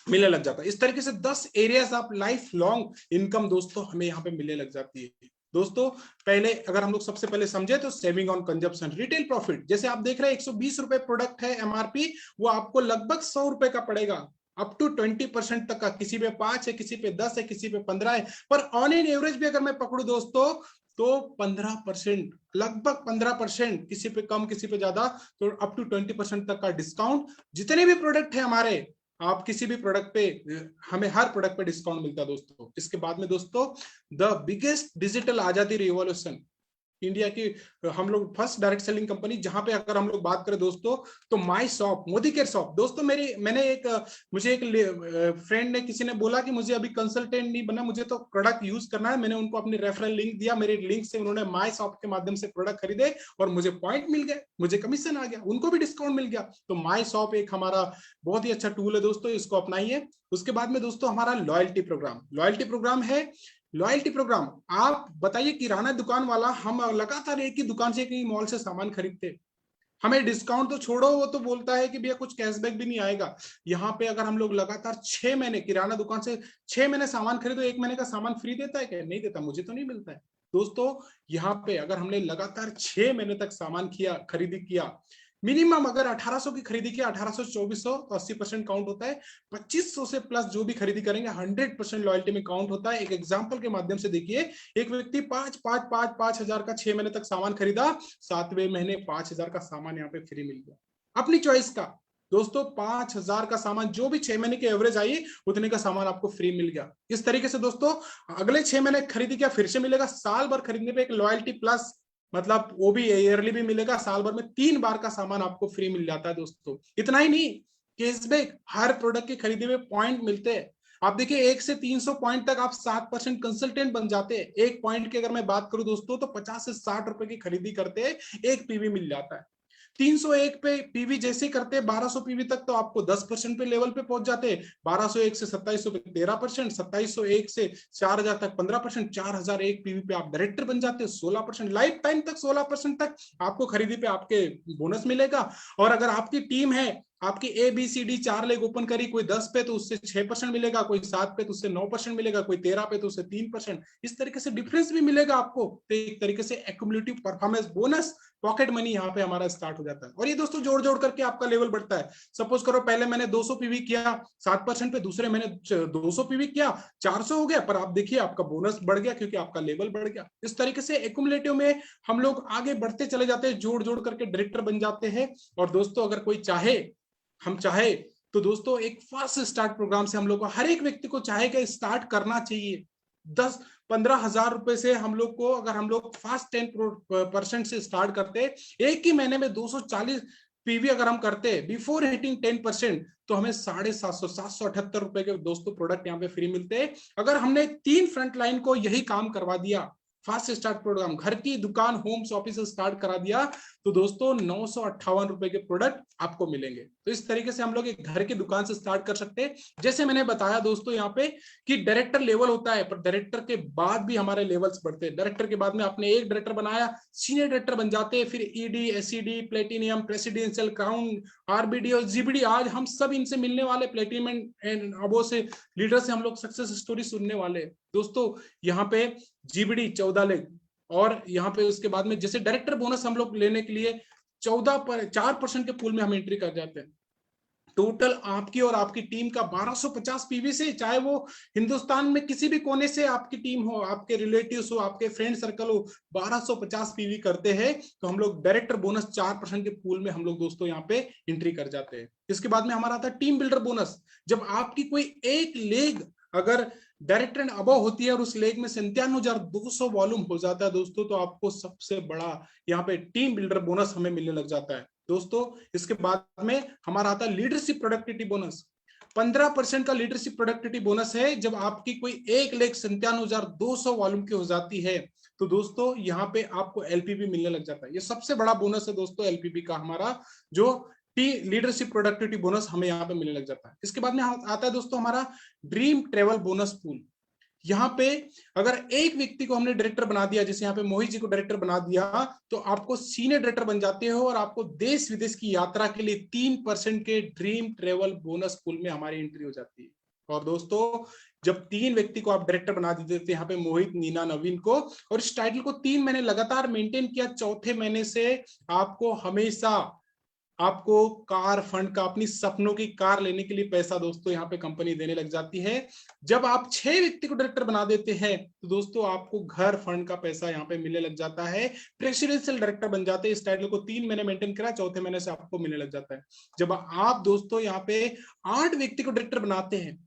मिलने लग जाता है। इस तरीके से 10 areas of life long income दोस्तों हमें यहाँ पे मिलने लग जाती है। दोस्तों पहले अगर हम लोग सबसे पहले समझे तो saving on consumption, retail profit. जैसे आप देख रहे हैं 120 रुपए प्रोडक्ट है एमआरपी, वो आपको लगभग 100 रुपए का पड़ेगा। अप टू 20% तक का, किसी पे 5 है, किसी पे 10 है, किसी पे 15 है, पर ऑन एन एवरेज भी अगर मैं पकड़ू दोस्तों तो 15%, लगभग 15%, किसी पे कम किसी पे ज्यादा, तो अप टू 20% तक का डिस्काउंट। जितने भी प्रोडक्ट है हमारे, आप किसी भी प्रोडक्ट पे, हमें हर प्रोडक्ट पे डिस्काउंट मिलता है दोस्तों। इसके बाद में दोस्तों द बिगेस्ट डिजिटल आजादी रिवॉल्यूशन, इंडिया की हम लोग फर्स्ट डायरेक्ट सेलिंग कंपनी, जहां पे अगर हम लोग बात करें दोस्तों तो my shop, Modi care shop. दोस्तों मुझे एक फ्रेंड ने, किसी ने बोला कि मुझे अभी कंसल्टेंट नहीं बना, मुझे तो प्रोडक्ट यूज करना है। मैंने उनको अपनी रेफरल लिंक दिया, मेरे लिंक से उन्होंने माई शॉप के माध्यम से प्रोडक्ट खरीदे और मुझे पॉइंट मिल गए, मुझे कमीशन आ गया, उनको भी डिस्काउंट मिल गया। तो माई शॉप एक हमारा बहुत ही अच्छा टूल है दोस्तों, इसको अपनाइए। उसके बाद में दोस्तों हमारा लॉयल्टी प्रोग्राम है। लॉयल्टी प्रोग्राम, आप बताइए किराना दुकान वाला, हम लगातार एक ही दुकान से, एक ही मॉल से सामान खरीदते, हमें डिस्काउंट तो छोड़ो, वो तो बोलता है कि भैया कुछ कैशबैक भी नहीं आएगा। यहाँ पे अगर हम लोग लगातार 6 महीने किराना दुकान से 6 महीने सामान खरीदो, 1 महीने का सामान फ्री देता है क्या? नहीं देता, मुझे तो नहीं मिलता है दोस्तों। यहाँ पे अगर हमने लगातार 6 महीने तक सामान खरीदी किया, मिनिमम अगर 1800 की खरीदी किया, 1800 2400 तो 80% काउंट होता है। 2500 से प्लस जो भी खरीदी करेंगे 100% लॉयल्टी में काउंट होता है। एक एग्जांपल के माध्यम से देखिए, एक व्यक्ति 5,000 का 6 महीने तक सामान खरीदा, 7वें महीने 5,000 का सामान यहाँ पे फ्री मिल गया, अपनी चॉइस का। दोस्तों 5,000 का सामान जो भी 6 महीने की एवरेज आई, उतने का सामान आपको फ्री मिल गया। इस तरीके से दोस्तों अगले 6 महीने खरीदी किया, फिर से मिलेगा। साल भर खरीदने पे एक लॉयल्टी प्लस, मतलब वो भी ईयरली भी मिलेगा, साल भर में 3 बार का सामान आपको फ्री मिल जाता है दोस्तों। इतना ही नहीं, कैशबैक, हर प्रोडक्ट की खरीदी में पॉइंट मिलते हैं। आप देखिए 1 से 300 पॉइंट तक आप 7% कंसल्टेंट बन जाते हैं। एक पॉइंट की अगर मैं बात करूं दोस्तों तो 50 से 60 रुपए की खरीदी करते हैं, एक पीवी मिल जाता है। 301 पे पीवी जैसे करते हैं 1200 पीवी तक, तो आपको 10% पे लेवल पे पहुंच जाते हैं। 1201 से 2700 पे 13%, 2701 से 4000 तक 15%, 4001 पीवी पे आप डायरेक्टर बन जाते हैं 16%, लाइफ टाइम तक 16% तक आपको खरीदी पे आपके बोनस मिलेगा। और अगर आपकी टीम है, आपकी ABCD 4 लेग ओपन करी, कोई 10 पे तो उससे 6% मिलेगा, कोई 7 पे तो उससे 9% मिलेगा, कोई 13 पे तो उससे 3%। इस तरीके से डिफरेंस भी मिलेगा आपको। तो एक तरीके से accumulative performance bonus, pocket money यहाँ पे हमारा स्टार्ट हो जाता है। और ये दोस्तों जोड़ जोड़ करके आपका लेवल बढ़ता है। सपोज करो पहले मैंने 200 पीवी किया 7% पे, दूसरे मैंने 200 पीवी किया 400 हो गया, पर आप देखिए आपका बोनस बढ़ गया क्योंकि आपका लेवल बढ़ गया। इस तरीके से एक्यूमुलेटिव में हम लोग आगे बढ़ते चले जाते हैं, जोड़ जोड़ करके डायरेक्टर बन जाते हैं। और दोस्तों अगर कोई चाहे तो दोस्तों एक फास्ट स्टार्ट प्रोग्राम से हम लोग को, हर एक व्यक्ति को चाहे कि स्टार्ट करना चाहिए। 10-15 हजार रुपए से हम लोग को, अगर हम लोग फास्ट 10% से स्टार्ट करते, एक ही महीने में 240 पीवी अगर हम करते बिफोर हिटिंग 10%, तो हमें 778 रुपए के दोस्तों प्रोडक्ट यहाँ पे फ्री मिलते हैं। अगर हमने 3 फ्रंट लाइन को यही काम करवा दिया, फास्ट स्टार्ट प्रोग्राम, घर की दुकान होम ऑफिस स्टार्ट करा दिया, तो दोस्तों 958 रुपए के प्रोडक्ट आपको मिलेंगे। तो इस तरीके से हम लोग एक घर की दुकान से स्टार्ट कर सकते हैं। जैसे मैंने बताया दोस्तों यहाँ पे कि डायरेक्टर लेवल होता है, पर डायरेक्टर के बाद भी हमारे लेवल्स बढ़ते हैं। डायरेक्टर के बाद में आपने एक डायरेक्टर बनाया, सीनियर डायरेक्टर बन जाते हैं, फिर ED, SED, platinum, presidential, crown, RBD और GBD। आज हम सब इनसे मिलने वाले, प्लेटिनियम एंड अबो से लीडर से हम लोग सक्सेस स्टोरी सुनने वाले दोस्तों। यहाँ पे GBD 14 लेग, और यहाँ पे उसके बाद में जैसे डायरेक्टर बोनस हम लोग लेने के लिए 4% के पूल में हम एंट्री कर जाते हैं। टोटल आपकी और आपकी टीम का 1250 पीवी से, चाहे वो हिंदुस्तान में किसी भी कोने से आपकी टीम हो, आपके रिलेटिव्स हो, आपके फ्रेंड सर्कल हो, 1250 पीवी करते हैं तो हम लोग डायरेक्टर बोनस 4% के पूल में हम लोग दोस्तों यहाँ पे एंट्री कर जाते हैं। इसके बाद में हमारा आता है टीम बिल्डर बोनस। जब आपकी कोई एक लेग अगर डायरेक्टर एंड अबव होती है और उस लेग में 97,200 वॉल्यूम हो जाता है दोस्तों, तो आपको सबसे बड़ा यहाँ पे टीम बिल्डर बोनस हमें मिलने लग जाता है दोस्तों। इसके बाद में हमारा आता है लीडरशिप प्रोडक्टिविटी बोनस। 15% का लीडरशिप प्रोडक्टिविटी बोनस है। जब आपकी कोई एक लेग 97,200 वॉल्यूम की हो जाती है, तो दोस्तों यहाँ पे आपको LPP मिलने लग जाता है। ये सबसे बड़ा बोनस है दोस्तों LPP का हमारा, जो लीडरशिप प्रोडक्टिविटी बोनस हमें यहाँ पे मिलने लग जाता है। इसके बाद में आता है दोस्तों हमारा ड्रीम ट्रेवल बोनस पूल। यहाँ पे अगर एक व्यक्ति को हमने डायरेक्टर बना दिया, जैसे यहाँ पे मोहित जी को डायरेक्टर बना दिया, तो आपको सीनियर डायरेक्टर बन जाते हो और आपको देश विदेश की यात्रा के लिए 3% के ड्रीम ट्रेवल बोनस पूल में हमारी एंट्री हो जाती है। और दोस्तों जब 3 व्यक्ति को आप डायरेक्टर बना देते थे, यहाँ पे मोहित, नीना, नवीन को, और इस टाइटल को 3 महीने लगातार मेंटेन किया, चौथे महीने से आपको हमेशा आपको कार फंड का, अपनी सपनों की कार लेने के लिए पैसा दोस्तों यहाँ पे कंपनी देने लग जाती है। जब आप 6 व्यक्ति को डायरेक्टर बना देते हैं तो दोस्तों आपको घर फंड का पैसा यहाँ पे मिलने लग जाता है। प्रेसिडेंशियल डायरेक्टर बन जाते हैं, इस टाइटल को 3 महीने मेंटेन करा, चौथे महीने से आपको मिलने लग जाता है। जब आप दोस्तों यहाँ पे 8 व्यक्ति को डायरेक्टर बनाते हैं,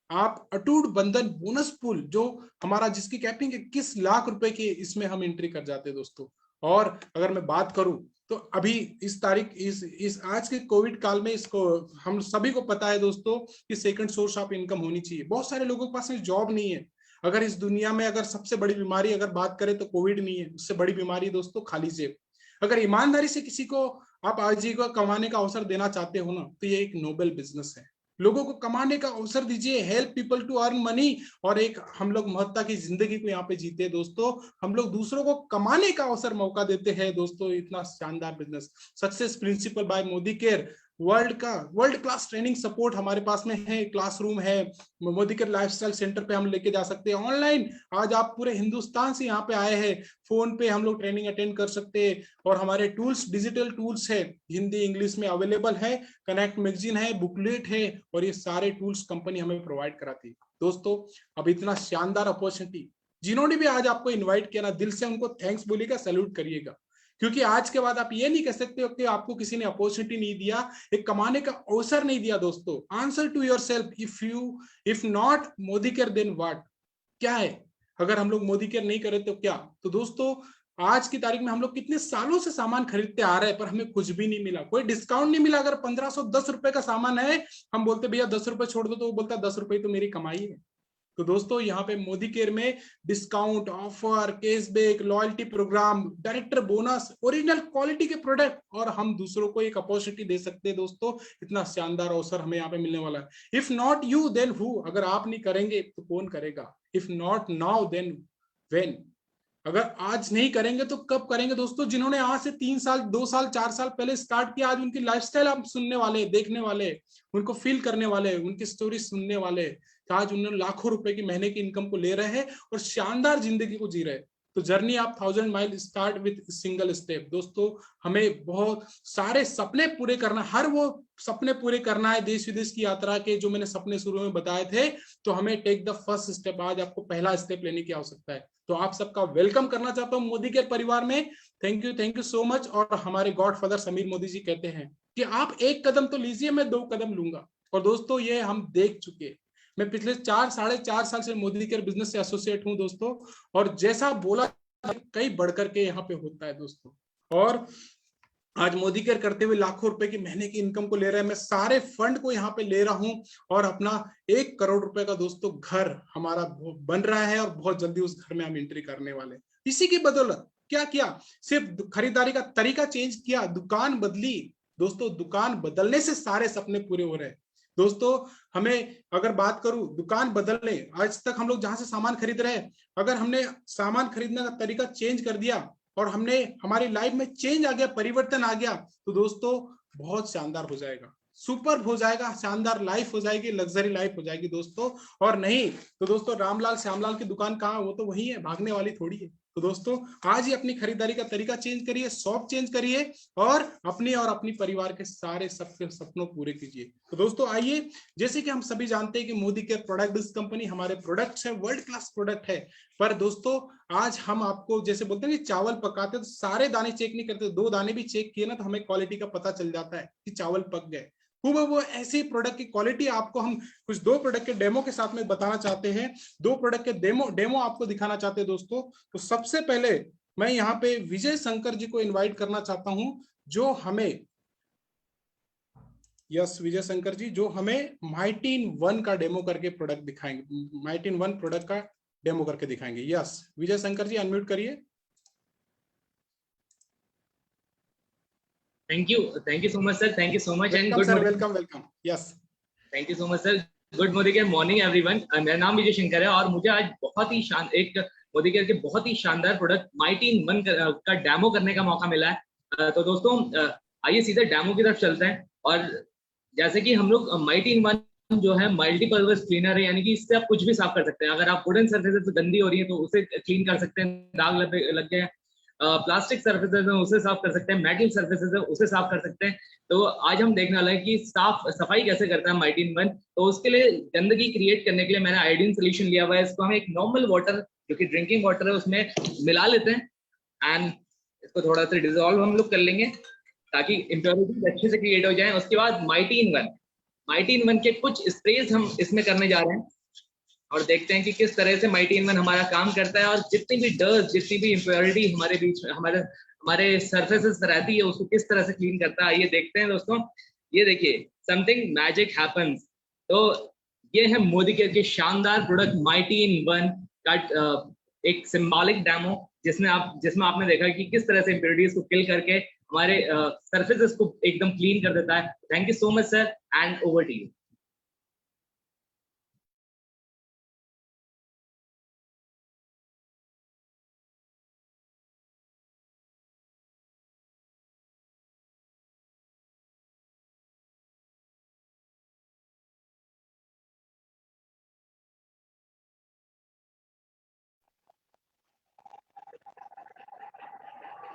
आप अटूट बंधन बोनस पूल जो हमारा, जिसकी कैपिंग 21 लाख रुपए की, इसमें हम एंट्री कर जाते हैं दोस्तों। और अगर मैं बात करूं तो अभी इस तारीख इस आज के कोविड काल में इसको हम सभी को पता है दोस्तों कि सेकंड सोर्स ऑफ इनकम होनी चाहिए। बहुत सारे लोगों के पास में जॉब नहीं है। अगर इस दुनिया में अगर सबसे बड़ी बीमारी अगर बात करें तो कोविड नहीं है, उससे बड़ी बीमारी दोस्तों खाली जेब। अगर ईमानदारी से किसी को आप आजीविका कमाने का अवसर देना चाहते हो ना, तो ये एक नोबल बिजनेस है। लोगों को कमाने का अवसर दीजिए, help people to earn money. और एक हम लोग महत्ता की जिंदगी को यहाँ पे जीते दोस्तों, हम लोग दूसरों को कमाने का अवसर मौका देते हैं दोस्तों। इतना शानदार business, success principle by Modi care, world class training support हमारे पास में है, क्लासरूम है, मोदी केयर लाइफस्टाइल सेंटर पे हम लेके जा सकते हैं ऑनलाइन। आज आप पूरे हिंदुस्तान से यहाँ पे आए हैं, फोन पे हम लोग ट्रेनिंग अटेंड कर सकते हैं। और हमारे टूल्स, डिजिटल टूल्स है, हिंदी इंग्लिश में अवेलेबल है, कनेक्ट मैगजीन है, बुकलेट है, और ये सारे टूल्स कंपनी हमें प्रोवाइड कराती है दोस्तों। अब इतना शानदार अपॉर्चुनिटी, जिन्होंने भी आज आपको इन्वाइट किया ना, दिल से उनको थैंक्स बोलिएगा, सैल्यूट करिएगा। क्योंकि आज के बाद आप ये नहीं कह सकते हो कि आपको किसी ने अपॉर्चुनिटी नहीं दिया, एक कमाने का अवसर नहीं दिया दोस्तों। Answer to yourself, if not Modicare then what, क्या है? अगर हम लोग मोदी केयर नहीं करे तो क्या? तो दोस्तों आज की तारीख में हम लोग कितने सालों से सामान खरीदते आ रहे हैं, पर हमें कुछ भी नहीं मिला, कोई डिस्काउंट नहीं मिला। अगर 1510 रुपए का सामान है, हम बोलते भैया 10 रुपए छोड़ दो, तो वो बोलता 10 रुपए तो मेरी कमाई है। तो दोस्तों यहाँ पे मोदी केयर में discount, offer, cashback, loyalty programme, director bonus, original quality के प्रोडक्ट, और हम दूसरों को एक अपॉर्चुनिटी दे सकते हैं दोस्तों। इतना शानदार अवसर हमें यहाँ पे मिलने वाला है। If not you then who, अगर आप नहीं करेंगे तो कौन करेगा? If not now then when, अगर आज नहीं करेंगे तो कब करेंगे दोस्तों? जिन्होंने आज से 3 साल, 2 साल, 4 साल पहले स्टार्ट किया, आज उनकी लाइफस्टाइल आप सुनने वाले, देखने वाले, उनको फील करने वाले, उनकी स्टोरी सुनने वाले। आज उन्होंने लाखों रुपए की महीने की इनकम को ले रहे हैं और शानदार जिंदगी को जी रहे हैं। तो journey of 1000 mile start with single step. दोस्तों हमें बहुत सारे सपने पूरे करना, हर वो सपने पूरे करना है देश विदेश की यात्रा के, जो मैंने सपने शुरू में बताए थे। तो हमें टेक द फर्स्ट स्टेप, आज आपको पहला स्टेप लेने की आवश्यकता है। तो आप सबका वेलकम करना चाहता हूं मोदी केयर परिवार में। Thank you so much. और हमारे गॉड फादर समीर मोदी जी कहते हैं कि आप एक कदम तो लीजिए, मैं 2 कदम लूंगा। और दोस्तों ये हम देख चुके, मैं पिछले 4-4.5 साल से मोदी केयर बिजनेस से एसोसिएट हूं दोस्तों, और जैसा बोला कई बढ़कर के यहाँ पे होता है दोस्तों। और आज मोदी केयर करते हुए लाखों रुपए की महीने की इनकम को ले रहे हैं। मैं सारे फंड को यहाँ पे ले रहा हूं, और अपना 1 करोड़ रुपए का दोस्तों घर हमारा बन रहा है, और बहुत जल्दी उस घर में हम एंट्री करने वाले। इसी की बदौलत क्या किया? सिर्फ खरीदारी का तरीका चेंज किया, दुकान बदली दोस्तों। दुकान बदलने से सारे सपने पूरे हो रहे हैं दोस्तों। हमें अगर बात करूं दुकान बदलने, आज तक हम लोग जहां से सामान खरीद रहे हैं, अगर हमने सामान खरीदने का तरीका चेंज कर दिया और हमने हमारी लाइफ में चेंज आ गया, परिवर्तन आ गया, तो दोस्तों बहुत शानदार हो जाएगा, सुपर हो जाएगा, शानदार लाइफ हो जाएगी, लग्जरी लाइफ हो जाएगी दोस्तों। और नहीं तो दोस्तों रामलाल श्यामलाल की दुकान कहाँ, वो तो वही है, भागने वाली थोड़ी है। तो दोस्तों आज ही अपनी खरीदारी का तरीका चेंज करिए, शॉप चेंज करिए, और अपनी परिवार के सारे सबके सपनों पूरे कीजिए। तो दोस्तों आइए, जैसे कि हम सभी जानते हैं कि Modi care product based company, हमारे प्रोडक्ट्स है वर्ल्ड क्लास प्रोडक्ट है। पर दोस्तों आज हम आपको जैसे बोलते हैं कि चावल पकाते तो सारे दाने चेक नहीं करते, 2 दाने भी चेक किए ना तो हमें क्वालिटी का पता चल जाता है कि चावल पक गए। वो ऐसे प्रोडक्ट की क्वालिटी आपको हम कुछ 2 प्रोडक्ट के डेमो के साथ में बताना चाहते हैं। 2 प्रोडक्ट के डेमो आपको दिखाना चाहते हैं दोस्तों। तो सबसे पहले मैं यहाँ पे विजय शंकर जी को इनवाइट करना चाहता हूं, जो हमें विजय शंकर जी जो हमें माइटी इन 1 का डेमो करके प्रोडक्ट दिखाएंगे, माइटी इन 1 प्रोडक्ट का डेमो करके दिखाएंगे। विजय शंकर जी अनम्यूट करिए। Thank you so much, sir. Thank you so much, and good morning. Welcome. Yes. Thank you so much, sir. Good morning everyone. मेरा नाम विजय शंकर है, और मुझे आज बहुत ही एक मोदी केयर के बहुत ही शानदार प्रोडक्ट माइटी इन 1 का डेमो करने का मौका मिला है। तो दोस्तों आइए सीधे डेमो की तरफ चलते हैं। और जैसे कि हम लोग माइटी इन 1 जो है मल्टीपर्पज क्लीनर है, यानी कि इससे आप कुछ भी साफ कर सकते हैं। अगर आप वुडन सर्फेसेस गंदी हो रही है तो उसे क्लीन कर सकते हैं, दाग लग गए, प्लास्टिक सर्फेसेस है उसे साफ कर सकते हैं, मेटल सर्फेसेस है उसे साफ कर सकते हैं। तो आज हम देखने वाले हैं कि सफाई कैसे करता है माइटी इन 1। तो उसके लिए गंदगी क्रिएट करने के लिए मैंने आयोडीन सोल्यूशन लिया हुआ है। इसको हम एक नॉर्मल वाटर जो कि ड्रिंकिंग वाटर है उसमें मिला लेते हैं, एंड इसको थोड़ा सा डिजोल्व हम लोग कर लेंगे ताकि इम्प्योरिटीज अच्छे से क्रिएट हो जाए। उसके बाद माइटी इन 1 के कुछ स्प्रेज हम इसमें करने जा रहे हैं, और देखते हैं कि किस तरह से माइटी इन 1 हमारा काम करता है, और जितनी भी डस्ट, जितनी भी इम्प्योरिटी हमारे बीच में, हमारे हमारे सरफेसेस पर रहती है उसको किस तरह से क्लीन करता है, ये देखते हैं दोस्तों। ये देखिए, समथिंग मैजिक हैपेंस। तो ये है मोदी केयर के शानदार प्रोडक्ट माइटी इन वन का एक सिंबॉलिक डेमो, जिसमें आपने देखा कि किस तरह से इम्प्योरिटीज को किल करके हमारे सरफेसेस को एकदम क्लीन कर देता है। Thank you so much sir, and over to you.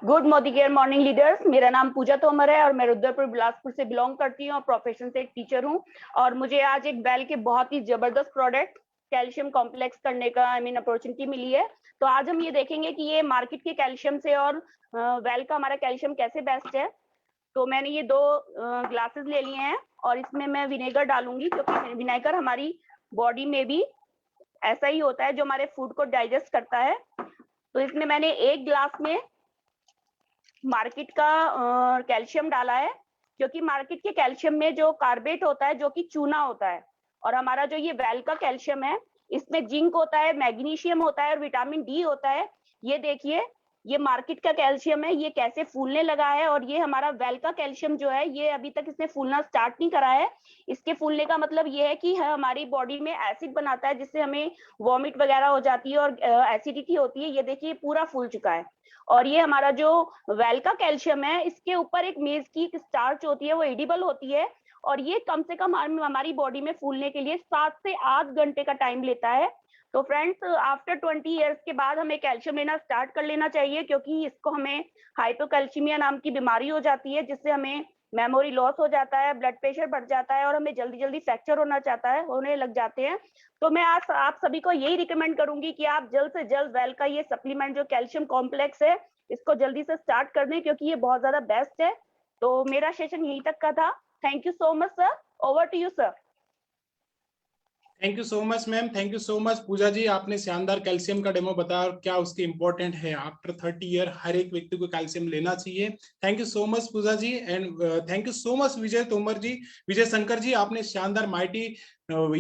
Good Modicare morning leaders, मेरा नाम पूजा तोमर है और मैं रुद्रपुर बिलासपुर से बिलोंग करती हूँ और प्रोफेशन से एक टीचर हूँ। और मुझे आज एक वेल के बहुत ही जबरदस्त प्रोडक्ट कैल्शियम कॉम्प्लेक्स करने का अपॉर्चुनिटी मिली है। तो आज हम ये देखेंगे कि ये मार्केट के कैल्शियम से और वेल का हमारा कैल्शियम कैसे बेस्ट है। तो मैंने ये 2 ग्लासेस ले लिए हैं और इसमें मैं विनेगर डालूंगी, क्योंकि विनेगर हमारी बॉडी में भी ऐसा ही होता है जो हमारे फूड को डाइजेस्ट करता है। तो इसमें मैंने 1 ग्लास में मार्केट का कैल्शियम डाला है, क्योंकि मार्केट के कैल्शियम में जो कार्बेट होता है जो कि चूना होता है, और हमारा जो ये वेल का कैल्शियम है इसमें जिंक होता है, मैग्नीशियम होता है और विटामिन डी होता है। ये देखिए, ये मार्केट का कैल्शियम है, ये कैसे फूलने लगा है, और ये हमारा वेल का कैल्शियम जो है ये अभी तक इसने फूलना स्टार्ट नहीं करा है। इसके फूलने का मतलब ये है कि हमारी बॉडी में एसिड बनाता है, जिससे हमें वॉमिट वगैरह हो जाती है और एसिडिटी होती है। ये देखिए पूरा फूल चुका है। और ये हमारा जो वेल का कैल्शियम है इसके ऊपर एक मेज की एक स्टार्च होती है, वो एडिबल होती है, और ये कम से कम हमारी बॉडी में फूलने के लिए 7 से 8 घंटे का टाइम लेता है। तो फ्रेंड्स, आफ्टर 20 इयर्स के बाद हमें कैल्शियम लेना स्टार्ट कर लेना चाहिए, क्योंकि इसको हमें हाइपोकैल्शिमिया नाम की बीमारी हो जाती है, जिससे हमें मेमोरी लॉस हो जाता है, ब्लड प्रेशर बढ़ जाता है और हमें जल्दी जल्दी फ्रैक्चर होने लग जाते हैं। तो मैं आज आप सभी को यही रिकमेंड करूंगी कि आप जल्द से जल्द वेल का ये सप्लीमेंट जो कैल्शियम कॉम्प्लेक्स है इसको जल्दी से स्टार्ट कर दें, क्योंकि ये बहुत ज्यादा बेस्ट है। तो मेरा सेशन यहीं तक का था। Thank you so much sir, over to you sir. Thank you so much ma'am, thank you so much Puja ji, आपने शानदार कैल्शियम का डेमो बताया और क्या उसके इंपॉर्टेंट है। आफ्टर 30 ईयर हर एक व्यक्ति को कैल्शियम लेना चाहिए। Thank you so much Puja ji, and thank you so much Vijay Tomar ji, Vijay Shankar ji, आपने शानदार माइटी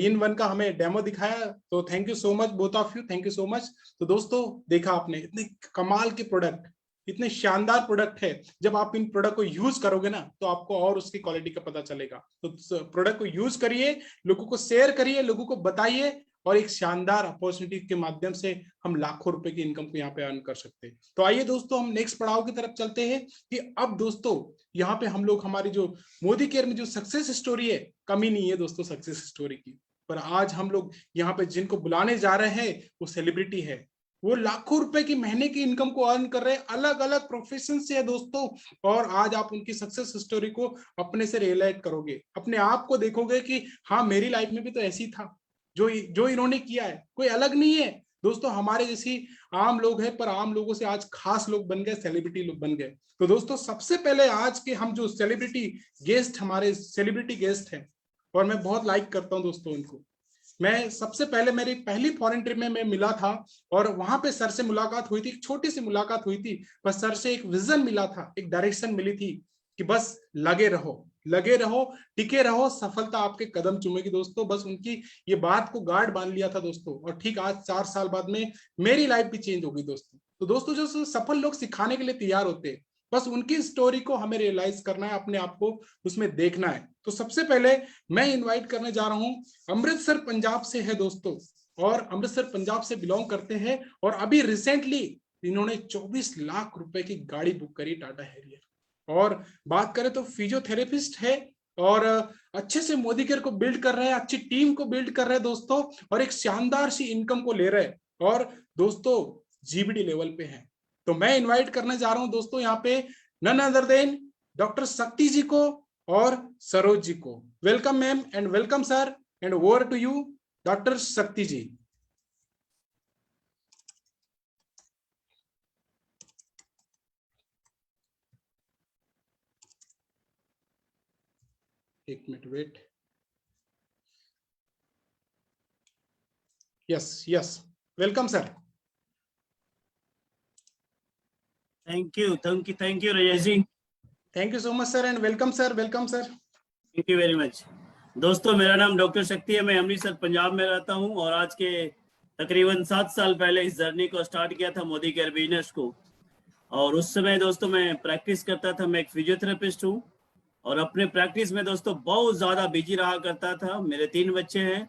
इन वन का हमें डेमो दिखाया। तो thank you so much both of you, thank you so much. तो दोस्तों, देखा आपने इतने कमाल के प्रोडक्ट, इतने शानदार प्रोडक्ट है। जब आप इन प्रोडक्ट को यूज करोगे ना तो आपको और उसकी क्वालिटी का पता चलेगा। तो प्रोडक्ट को यूज करिए, लोगों को शेयर करिए, लोगों को बताइए, और एक शानदार अपॉर्चुनिटी के माध्यम से हम लाखों रुपए की इनकम को यहाँ पे अर्न कर सकते हैं। तो आइए दोस्तों, हम नेक्स्ट पड़ाव की तरफ चलते हैं कि अब दोस्तों यहाँ पे हम लोग हमारी जो मोदी केयर में जो सक्सेस स्टोरी है, कमी नहीं है दोस्तों सक्सेस स्टोरी की, पर आज हम लोग यहाँ पे जिनको बुलाने जा रहे हैं वो सेलिब्रिटी है। वो लाखों रुपए की महीने की इनकम को अर्न कर रहे हैं, अलग अलग प्रोफेशन से है दोस्तों। और आज आप उनकी सक्सेस स्टोरी को अपने से रियलाइज करोगे, अपने आप को देखोगे कि हाँ, मेरी लाइफ में भी तो ऐसी था। जो इन्होंने किया है कोई अलग नहीं है दोस्तों, हमारे जैसी आम लोग हैं, पर आम लोगों से आज खास लोग बन गए, सेलिब्रिटी लोग बन गए। तो दोस्तों, सबसे पहले आज के हम जो सेलिब्रिटी गेस्ट, हमारे सेलिब्रिटी गेस्ट हैं, और मैं बहुत लाइक करता हूं दोस्तों इनको। मैं सबसे पहले मेरी पहली फॉरेन ट्रिप में मैं मिला था, और वहां पे सर से मुलाकात हुई थी, एक छोटी सी मुलाकात हुई थी, बस सर से एक विजन मिला था, एक डायरेक्शन मिली थी कि बस लगे रहो, टिके रहो, सफलता आपके कदम चूमेगी दोस्तों। बस उनकी ये बात को गार्ड बांध लिया था दोस्तों, और ठीक आज 4 साल बाद में मेरी लाइफ भी चेंज हो गई दोस्तों। तो दोस्तों, जो सफल लोग सिखाने के लिए तैयार होते हैं, बस उनकी स्टोरी को हमें रियलाइज करना है, अपने आप को उसमें देखना है। तो सबसे पहले मैं इनवाइट करने जा रहा हूं, अमृतसर पंजाब से है दोस्तों, और अमृतसर पंजाब से बिलोंग करते हैं, और अभी रिसेंटली इन्होंने 24 लाख रुपए की गाड़ी बुक करी, टाटा हैरियर। और बात करें तो फिजियोथेरेपिस्ट है, और अच्छे से मोदी केयर को बिल्ड कर रहे हैं, अच्छी टीम को बिल्ड कर रहे हैं दोस्तों, और एक शानदार सी इनकम को ले रहे हैं, और दोस्तों जीबीडी लेवल पे है। तो मैं इनवाइट करने जा रहा हूं दोस्तों यहाँ पे none other than doctor Shakti जी को और सरोज जी को। Welcome ma'am, and welcome sir, and over to you doctor Shakti ji. एक minute wait, yes welcome sir. Thank you Rajesh ji. Thank you so much sir and welcome sir, welcome sir. Thank you very much. दोस्तों, मेरा नाम doctor शक्ति है, मैं अमृतसर पंजाब में रहता हूं और आज के तकरीबन 7 साल पहले इस जर्नी को स्टार्ट किया था मोदी केयर बिजनेस को। और उस समय दोस्तों मैं प्रैक्टिस करता था, मैं एक फिजियोथेरेपिस्ट हूँ और अपने प्रैक्टिस में दोस्तों बहुत ज़्यादा बिजी रहा करता था। मेरे 3 बच्चे हैं,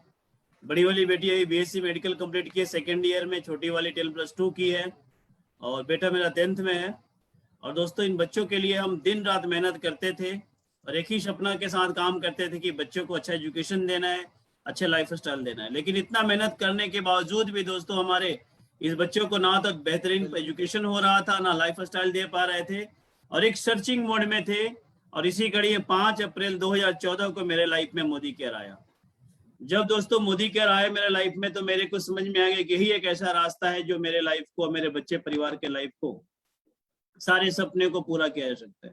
बड़ी वाली बेटी अभी BSc मेडिकल कंप्लीट की है 2nd ईयर में, छोटी वाली 10+2 की है और बेटा मेरा 10th में है। और दोस्तों इन बच्चों के लिए हम दिन रात मेहनत करते थे और एक ही सपना के साथ काम करते थे कि बच्चों को अच्छा एजुकेशन देना है, अच्छे लाइफ स्टाइल देना है। लेकिन इतना मेहनत करने के बावजूद भी दोस्तों हमारे इस बच्चों को ना तो बेहतरीन एजुकेशन हो रहा था, ना लाइफ स्टाइल दे पा रहे थे और एक सर्चिंग मोड में थे। और इसी कड़ी 5 अप्रैल 2014 को मेरे लाइफ में मोदी केयर आया। जब दोस्तों मोदी केयर आए मेरे लाइफ में तो मेरे को समझ में आ गया कि यही एक ऐसा रास्ता है जो मेरे लाइफ को, मेरे बच्चे परिवार के लाइफ को, सारे सपने को पूरा किया जा सकता है।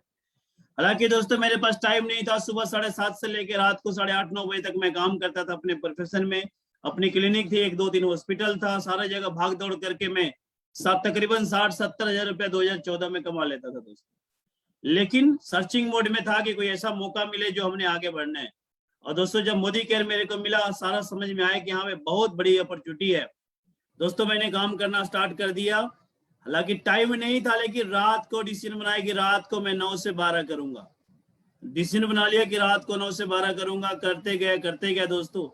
हालांकि दोस्तों मेरे पास टाइम नहीं था, सुबह 7:30 से लेकर रात को 8:30-9 बजे तक मैं काम करता था अपने प्रोफेशन में। अपनी क्लिनिक थी, 1-2-3 हॉस्पिटल था, सारा जगह भाग दौड़ करके मैं तकरीबन 60-70 हजार रुपया 2014 में कमा लेता था दोस्तों। लेकिन सर्चिंग मोड में था कि कोई ऐसा मौका मिले जो हमने आगे बढ़ना है। और दोस्तों जब मोदी केयर मेरे को मिला, सारा समझ में आया कि हाँ में बहुत बड़ी अपॉर्चुनिटी है। दोस्तों मैंने काम करना स्टार्ट कर दिया, हालांकि टाइम नहीं था, लेकिन रात को डिसीजन बनाया कि रात को मैं 9 से 12 करूंगा। डिसीजन बना लिया कि रात को 9 से 12 करूंगा, करते गए दोस्तों।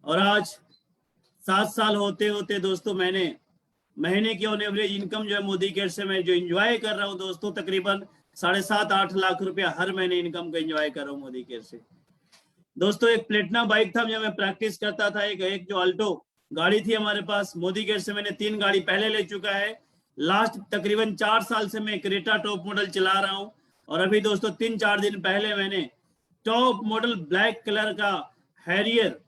और आज 7 साल होते होते दोस्तों मैंने महीने की ऑन एवरेज इनकम जो है मोदी केयर से मैं जो इंजॉय कर रहा हूँ दोस्तों, तकरीबन 7.5-8 लाख रुपया हर महीने इनकम का इंजॉय कर रहा हूँ मोदी केयर से। दोस्तों एक प्लेटिना बाइक था जब मैं प्रैक्टिस करता था, एक जो अल्टो गाड़ी थी हमारे पास। मोदी केयर से मैंने 3 गाड़ी पहले ले चुका है। लास्ट तकरीबन 4 साल से मैं क्रेटा टॉप मॉडल चला रहा हूं और अभी दोस्तों 3-4 दिन पहले मैंने टॉप मॉडल ब्लैक कलर का हैरियर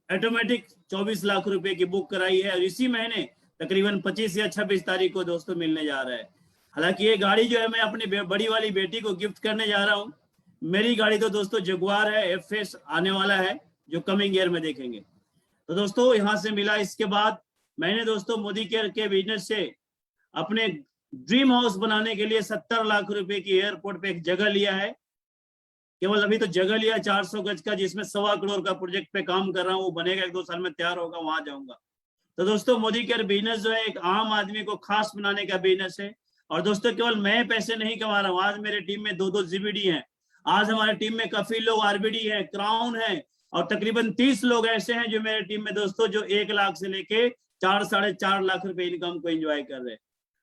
ऑटोमेटिक 24 लाख रुपए की बुक कराई है और इसी महीने तकरीबन 25 या 26 तारीख को दोस्तों मिलने जा रहा है। हालांकि ये गाड़ी जो है मैं अपनी बड़ी वाली बेटी को गिफ्ट करने जा रहा हूँ। मेरी गाड़ी तो दोस्तों जगुआर है, FS आने वाला है जो कमिंग ईयर में देखेंगे। तो दोस्तों यहाँ से मिला। इसके बाद मैंने दोस्तों मोदी केयर के बिजनेस से अपने ड्रीम हाउस बनाने के लिए 70 लाख रुपए की एयरपोर्ट पे एक जगह लिया है। केवल अभी तो जगह लिया 400 गज का, जिसमें 1.25 करोड़ का प्रोजेक्ट पे काम कर रहा हूँ। वो बनेगा 1-2 साल में तैयार होगा, वहां जाऊंगा। तो दोस्तों मोदी केयर बिजनेस जो है एक आम आदमी को खास बनाने का बिजनेस है। और दोस्तों केवल मैं पैसे नहीं कमा रहा हूँ, आज मेरे टीम में 2-2 GBD है। आज हमारे टीम में काफी लोग RBD है, क्राउन है और तकरीबन 30 लोग ऐसे हैं जो मेरे टीम में दोस्तों जो 1 लाख से लेके 4-4.5 लाख रुपए इनकम को एंजॉय कर रहे हैं।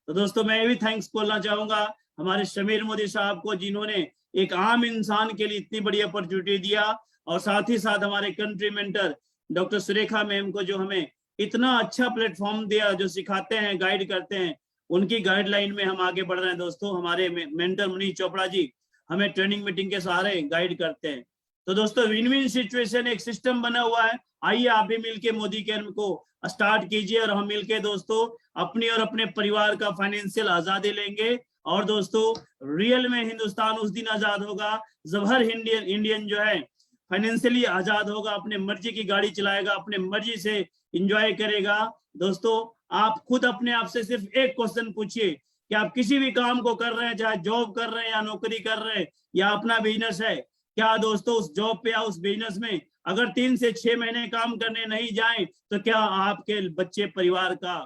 तो दोस्तों मैं भी थैंक्स बोलना चाहूंगा हमारे शमीर मोदी साहब को, जिन्होंने एक आम इंसान के लिए इतनी बड़ी अपॉर्चुनिटी दिया और साथ ही साथ हमारे country mentor doctor Surekha ma'am को जो हमें इतना अच्छा प्लेटफॉर्म दिया, जो सिखाते हैं, गाइड करते हैं। उनकी गाइडलाइन में हम आगे बढ़ रहे हैं दोस्तों। हमारे मेंटर मनीष चोपड़ा जी हमें ट्रेनिंग मीटिंग के सहारे गाइड करते हैं। तो दोस्तों विन विन सिचुएशन, एक सिस्टम बना हुआ है। आइए आप भी मिलके मोदी केयर को स्टार्ट कीजिए और हम मिलके दोस्तों अपनी और अपने परिवार का फाइनेंशियल आजादी लेंगे। और दोस्तों रियल में हिंदुस्तान उस दिन आजाद होगा जब हर इंडियन जो है फाइनेंशियली आजाद होगा, अपने मर्जी की गाड़ी चलाएगा, अपने मर्जी से इंजॉय करेगा। दोस्तों आप खुद अपने आप से सिर्फ एक क्वेश्चन पूछिए कि आप किसी भी काम को कर रहे हैं, चाहे जॉब कर रहे हैं या नौकरी कर रहे हैं या अपना बिजनेस है, क्या दोस्तों उस जॉब पे या उस बिजनेस में अगर 3 से 6 महीने काम करने नहीं जाएं तो क्या आपके बच्चे परिवार का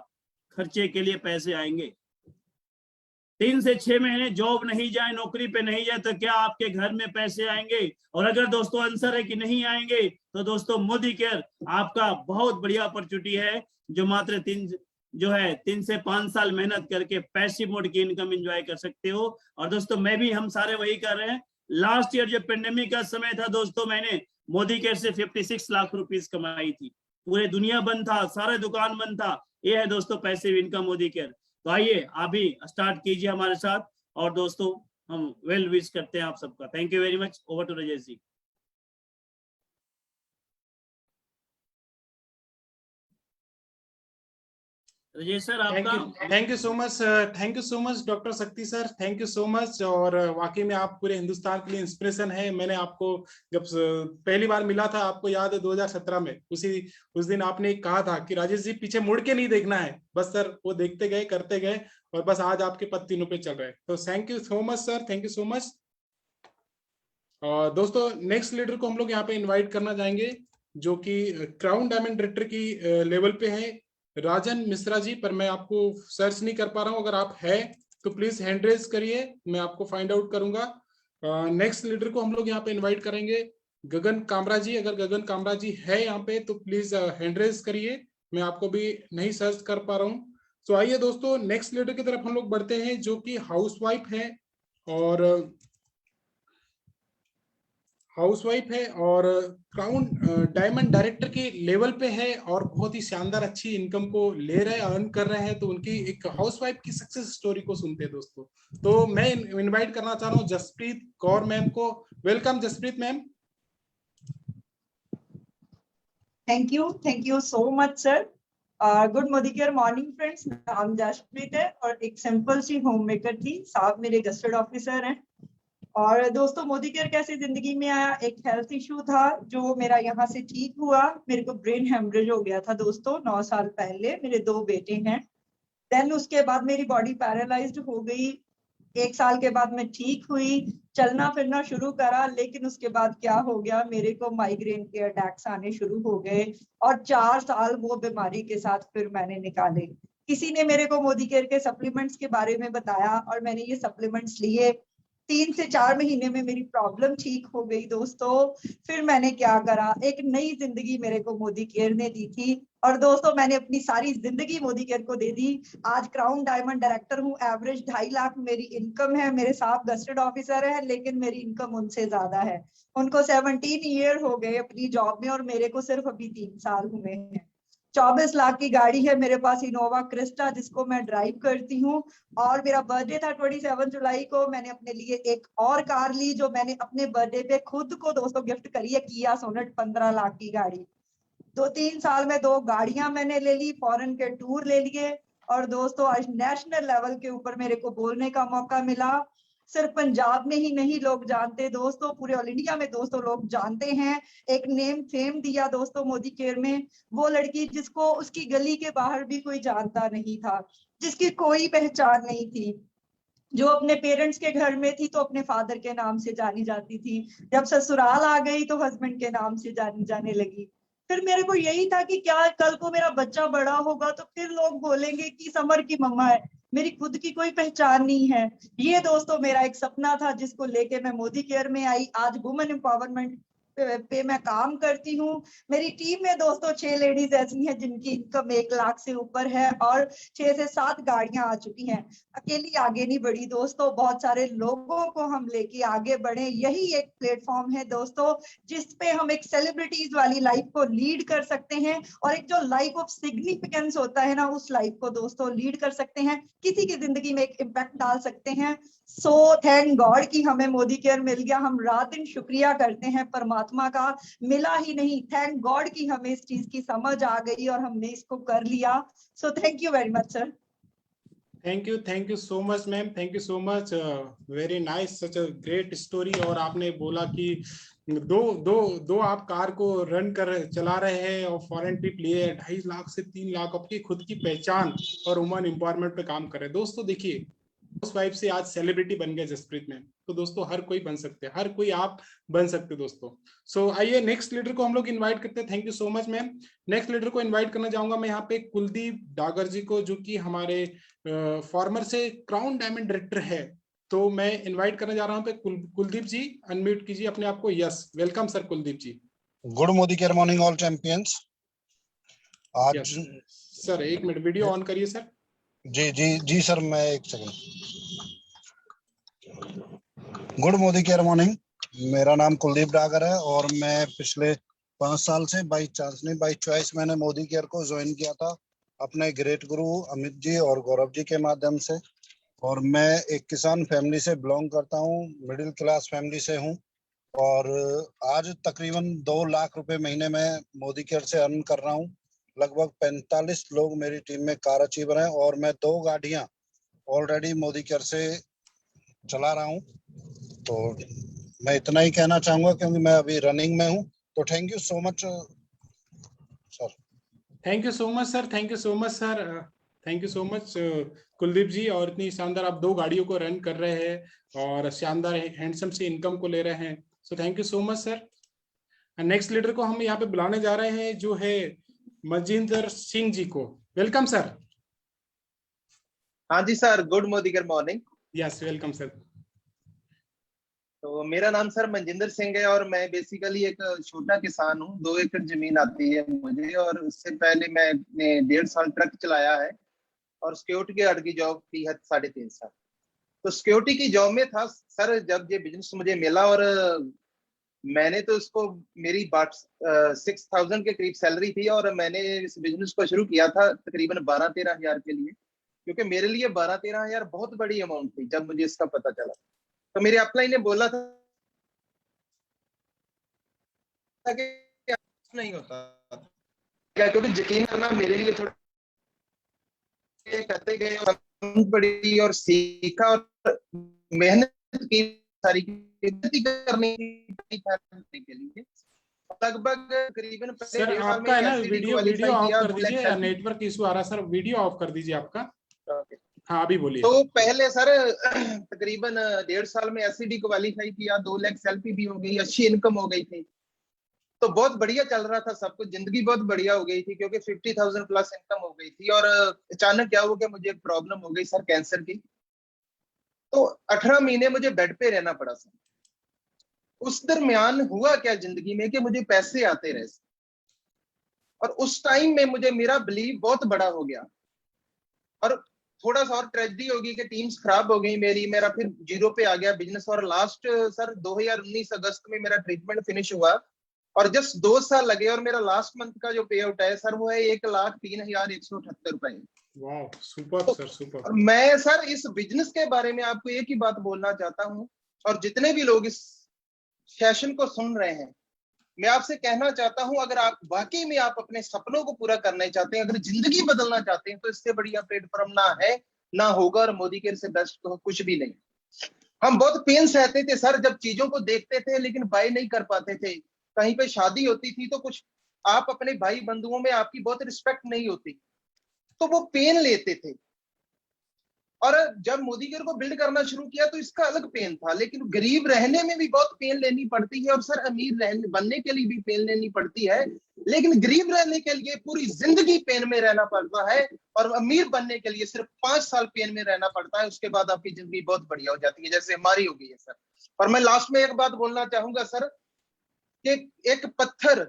खर्चे के लिए पैसे आएंगे? 3 से 6 महीने जॉब नहीं जाए, नौकरी पे नहीं जाए तो क्या आपके घर में पैसे आएंगे? और अगर दोस्तों आंसर है कि नहीं आएंगे तो दोस्तों मोदी केयर आपका बहुत बढ़िया अपॉर्चुनिटी है, जो मात्र 3 से 5 साल मेहनत करके पैसिव मोड की इनकम एंजॉय कर सकते हो। और दोस्तों मैं भी, हम सारे वही कर रहे हैं। लास्ट ईयर जो पेंडेमिक का समय था दोस्तों, मैंने मोदी केयर से 56 लाख रुपीस कमाई थी। पूरे दुनिया बंद था, सारे दुकान बंद था। ये है दोस्तों पैसिव इनकम मोदी केयर। तो आइए आप भी स्टार्ट कीजिए हमारे साथ और दोस्तों हम वेल विश करते हैं आप सबका। Thank you very much. Over to Rajesh ji. Rajesh sir आपका। Thank you so much doctor Shakti sir, thank you so much. और वाकई में आप पूरे हिंदुस्तान के लिए इंस्पिरेशन है। मैंने आपको जब पहली बार मिला था, आपको याद है 2017 में, उस दिन आपने कहा था कि राजेश जी पीछे मुड़ के नहीं देखना है, बस सर वो देखते गए, करते गए, और बस आज आपके पद तीनों पे चल रहे हैं। तो thank you so much sir, thank you so much. और दोस्तों नेक्स्ट लीडर को हम लोग यहाँ पे इन्वाइट करना चाहेंगे, जो कि क्राउन डायमंड डायरेक्टर की लेवल पे है, राजन मिश्रा जी। पर मैं आपको सर्च नहीं कर पा रहा हूँ, अगर आप है तो प्लीज हैंड रेज करिए, मैं आपको फाइंड आउट करूंगा। नेक्स्ट लीडर को हम लोग यहाँ पे इन्वाइट करेंगे, गगन कामरा जी। अगर गगन कामरा जी है यहाँ पे तो प्लीज हैंड रेज करिए, मैं आपको भी नहीं सर्च कर पा रहा हूँ। तो आइए दोस्तों नेक्स्ट लीडर की तरफ हम लोग बढ़ते हैं, जो कि हाउसवाइफ है और क्राउन डायमंड डायरेक्टर के लेवल पे है, और बहुत ही शानदार अच्छी इनकम को ले रहे हैं, अर्न कर रहे हैं। तो उनकी एक हाउसवाइफ की सक्सेस स्टोरी को सुनते हैं दोस्तों। तो मैं इनवाइट करना चाह रहा हूँ जसप्रीत कौर मैम को। Welcome Jaspreet ma'am. Thank you so much sir. Good Modicare morning friends. नाम जसप्रीत है और एक सिंपल सी होम मेकर थी, साहब मेरे गस्टेड ऑफिसर हैं। और दोस्तों मोदी केयर कैसे जिंदगी में आया, एक हेल्थ इशू था जो मेरा यहाँ से ठीक हुआ। मेरे को ब्रेन हेमरेज हो गया था दोस्तों 9 साल पहले, मेरे 2 बेटे हैं। देन उसके बाद मेरी बॉडी पैरालाइज्ड हो गई। 1 साल के बाद मैं ठीक हुई, चलना फिरना शुरू करा, लेकिन उसके बाद क्या हो गया, मेरे को माइग्रेन के अटैक्स आने शुरू हो गए और 4 साल वो बीमारी के साथ फिर मैंने निकाले। किसी ने मेरे को मोदी केयर के सप्लीमेंट्स के बारे में बताया और मैंने ये सप्लीमेंट्स लिए। 3 से 4 महीने में मेरी प्रॉब्लम ठीक हो गई दोस्तों। फिर मैंने क्या करा, एक नई जिंदगी मेरे को मोदी केयर ने दी थी और दोस्तों मैंने अपनी सारी जिंदगी मोदी केयर को दे दी। आज क्राउन डायमंड डायरेक्टर हूँ, एवरेज 2.5 लाख मेरी इनकम है। मेरे साहब गस्टेड ऑफिसर है, लेकिन मेरी इनकम उनसे ज्यादा है। उनको 17 ईयर हो गए अपनी जॉब में और मेरे को सिर्फ अभी 3 साल हुए हैं। 24 लाख की गाड़ी है मेरे पास, इनोवा क्रिस्टा, जिसको मैं ड्राइव करती हूँ। और मेरा बर्थडे था 27 जुलाई को, मैंने अपने लिए एक और कार ली जो मैंने अपने बर्थडे पे खुद को दोस्तों गिफ्ट करी है, किया सोनेट 15 लाख की गाड़ी। 2-3 साल में 2 गाड़ियां मैंने ले ली, फॉरेन के टूर ले लिए। और दोस्तों आज नेशनल लेवल के ऊपर मेरे को बोलने का मौका मिला। सिर्फ पंजाब में ही नहीं लोग जानते दोस्तों, पूरे ऑल इंडिया में दोस्तों लोग जानते हैं। एक नेम फेम दिया दोस्तों मोदी केयर में, वो लड़की जिसको उसकी गली के बाहर भी कोई जानता नहीं था, जिसकी कोई पहचान नहीं थी, जो अपने पेरेंट्स के घर में थी तो अपने फादर के नाम से जानी जाती थी, जब ससुराल आ गई तो हस्बैंड के नाम से जानी जाने लगी। फिर मेरे को यही था कि क्या कल को मेरा बच्चा बड़ा होगा तो फिर लोग बोलेंगे कि समर की मम्मा है, मेरी खुद की कोई पहचान नहीं है। ये दोस्तों मेरा एक सपना था जिसको लेके मैं मोदी केयर में आई। आज वुमेन एम्पावरमेंट पे मैं काम करती हूँ। मेरी टीम में दोस्तों 6 लेडीज ऐसी हैं जिनकी इनकम 1 लाख से ऊपर है और 6 से 7 गाड़ियां आ चुकी हैं। अकेली आगे नहीं बढ़ी दोस्तों, बहुत सारे लोगों को हम लेके आगे बढ़े। यही एक प्लेटफॉर्म है दोस्तों जिसपे हम एक सेलिब्रिटीज वाली लाइफ को लीड कर सकते हैं और एक जो लाइफ ऑफ सिग्निफिकेंस होता है ना, उस लाइफ को दोस्तों लीड कर सकते हैं, किसी की जिंदगी में एक इम्पैक्ट डाल सकते हैं। सो थैंक गॉड कि हमें मोदी केयर मिल गया। हम रात दिन शुक्रिया करते हैं परमात्मा का, मिला ही नहीं, थैंक गॉड कि हमें इस चीज की समझ आ गई और हमने इसको कर लिया। सो thank you very much sir. Thank you so much ma'am, thank you so much, very nice, such a great story. और आपने बोला कि दो आप कार को रन कर चला रहे हैं और फॉरेन ट्रिप लिए, 2.5 लाख से 3 लाख आपकी खुद की पहचान और वुमन एम्पावरमेंट पे काम कर रहे हैं। दोस्तों देखिए, उस वाइफ से आज सेलिब्रिटी बन गए जसप्रीत मैम। तो दोस्तों हर कोई बन सकते हैं, हर कोई आप बन सकते दोस्तों। सो आइए नेक्स्ट लीडर को हम लोग इनवाइट करते हैं। Thank you so much ma'am. Next leader को इनवाइट करना चाहूंगा मैं यहाँ पे कुलदीप डागर जी को, जो कि हमारे फॉर्मर से क्राउन डायमंड डायरेक्टर है। तो मैं इनवाइट करने जा रहा हूँ पे कुलदीप जी, अनम्यूट कीजिए अपने आप को। Yes, welcome sir Kuldeep ji. Good Modicare morning all champions. आज सर एक मिनट वीडियो ऑन करिए सर। जी सर, मैं एक second. Good Modicare morning, मेरा नाम कुलदीप डागर है और मैं पिछले 5 साल से बाई चांस नहीं बाई चॉइस मैंने मोदी केयर को ज्वाइन किया था अपने ग्रेट गुरु अमित जी और गौरव जी के माध्यम से। और मैं एक किसान फैमिली से बिलोंग करता हूँ, मिडिल क्लास फैमिली से हूँ और आज तकरीबन 2 लाख रुपए महीने में मोदी केयर से अर्न कर रहा हूँ। लगभग 45 लोग मेरी टीम में कार अचीवर हैं और मैं 2 गाड़ियां ऑलरेडी मोदी केयर से चला रहा हूं। तो मैं इतना ही कहना चाहूंगा क्योंकि मैं अभी रनिंग में हूं। तो thank you so much sir. Thank you so much sir, thank you so much sir, thank you so much Kuldeep ji. और इतनी शानदार आप 2 गाड़ियों को रन कर रहे हैं और शानदार हैंडसम से इनकम को ले रहे हैं। सो thank you so much sir. Next leader को हम यहाँ पे बुलाने जा रहे हैं जो है मजिंदर सिंह जी को। Welcome sir. हाँ जी sir, good morning morning. Yes welcome sir. तो मेरा नाम सर मनजिंदर सिंह है और मैं बेसिकली एक छोटा किसान हूँ। 2 एकड़ जमीन आती है मुझे और उससे पहले मैंने 1.5 साल ट्रक चलाया है और सिक्योरिटी गार्ड की जॉब की है 3.5 साल। तो सिक्योरिटी की जॉब में था सर जब ये बिजनेस मुझे मिला और मैंने तो इसको मेरी 6,000 के करीब सैलरी थी और मैंने इस बिजनेस को शुरू किया था तकरीबन 12-13 हजार के लिए, क्योंकि मेरे लिए 12-13 हजार बहुत बड़ी अमाउंट थी जब मुझे इसका पता चला। तो मेरे अपलाइन ने बोला था कि नहीं होता क्या, क्योंकि यकीन करना मेरे लिए थोड़ा कहते गए और पड़ी और सीखा और मेहनत की सारी करने के लिए लगभग करीबन सर आपका है ना वीडियो ऑफ कर दीजिए, नेटवर्क इशू आ रहा है सर, वीडियो ऑफ कर दीजिए आपका। हाँ अभी बोलिए। तो पहले सर तकरीबन 1.5 साल में एससीडी क्वालीफाई किया, 2 लाख सेल्फी भी हो गई, अच्छी इनकम हो गई थी, तो बहुत बढ़िया चल रहा था सब कुछ, जिंदगी बहुत बढ़िया हो गई थी क्योंकि 50,000 प्लस इनकम हो गई थी। और अचानक क्या हुआ कि मुझे एक प्रॉब्लम हो गई सर कैंसर की। तो 18 महीने मुझे बेड पे रहना पड़ा सर। उस दरमियान हुआ क्या जिंदगी में कि मुझे पैसे आते रहे और उस टाइम में मुझे मेरा बिलीव बहुत बड़ा हो गया और थोड़ा सा और ट्रेजेडी होगी कि टीम्स खराब हो गई मेरा फिर जीरो पे आ गया बिजनेस। और लास्ट सर 2019 अगस्त में मेरा ट्रीटमेंट फिनिश हुआ और जस्ट 2 साल लगे और मेरा लास्ट मंथ का जो पे आउट है सर वो है 1,03,178 रुपए। वाह सुपर सर सुपर। मैं सर इस बिजनेस के बारे में आपको एक ही बात बोलना चाहता हूँ और जितने भी लोग इस सेशन को सुन रहे हैं मैं आपसे कहना चाहता हूं, अगर आप वाकई में आप अपने सपनों को पूरा करना चाहते हैं, अगर जिंदगी बदलना चाहते हैं तो इससे बढ़िया प्लेटफॉर्म ना है ना होगा और मोदी केयर से बेस्ट तो कुछ भी नहीं। हम बहुत पेन सहते थे सर जब चीजों को देखते थे लेकिन बाय नहीं कर पाते थे। कहीं पे शादी होती थी तो कुछ आप अपने भाई बंधुओं में आपकी बहुत रिस्पेक्ट नहीं होती तो वो पेन लेते थे। और जब मोदी केयर को बिल्ड करना शुरू किया तो इसका अलग पेन था, लेकिन गरीब रहने में भी बहुत पेन लेनी पड़ती है और सर अमीर रहने बनने के लिए भी पेन लेनी पड़ती है, लेकिन गरीब रहने के लिए पूरी जिंदगी पेन में रहना पड़ता है और अमीर बनने के लिए सिर्फ 5 साल पेन में रहना पड़ता है। उसके बाद आपकी जिंदगी बहुत बढ़िया हो जाती है जैसे हमारी हो गई है सर। और मैं लास्ट में एक बात बोलना चाहूंगा सर कि एक पत्थर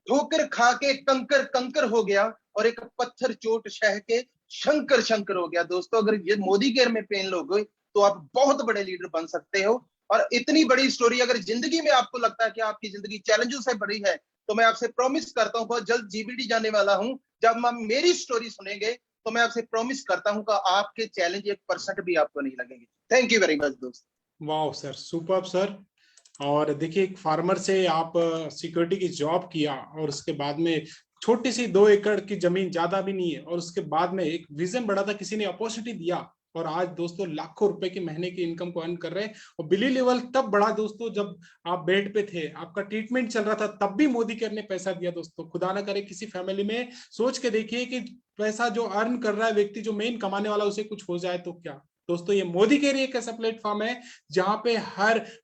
ठोकर खा के कंकर कंकर हो गया और एक पत्थर चोट सह के शंकर शंकर हो गया। दोस्तों अगर ये मोदी केयर में पेन लोगे तो आप बहुत बड़े लीडर बन सकते हो। और इतनी बड़ी स्टोरी अगर जिंदगी में आपको लगता है कि आपकी जिंदगी चैलेंजों से बड़ी है तो मैं आपसे प्रॉमिस करता हूं बहुत जल्द जीबीडी जाने वाला हूं, जब हम मेरी स्टोरी सुनेंगे तो मैं आपसे प्रॉमिस करता हूं कि आपके चैलेंज 1% भी आपको नहीं लगेंगे। थैंक यू वेरी मच दोस्त। वाह सर सुपर्ब सर। और देखिए एक फार्मर से आप सिक्योरिटी की जॉब किया और उसके बाद में छोटी सी 2 एकड़ की जमीन, ज्यादा भी नहीं है, और उसके बाद में एक विजन बड़ा था, किसी ने अपॉर्चुनिटी दिया और आज दोस्तों लाखों रुपए की महीने की इनकम को अर्न कर रहे हैं। और बिली लेवल तब बड़ा दोस्तों जब आप बेड पे थे, आपका ट्रीटमेंट चल रहा था, तब भी मोदी केयर ने पैसा दिया। दोस्तों खुदा ना करे किसी फैमिली में सोच के देखिए कि पैसा जो अर्न कर रहा है व्यक्ति, जो मेन कमाने वाला, उसे कुछ हो जाए तो क्या। दोस्तों ये मोदी केयर एक ऐसा प्लेटफॉर्म है जहां पे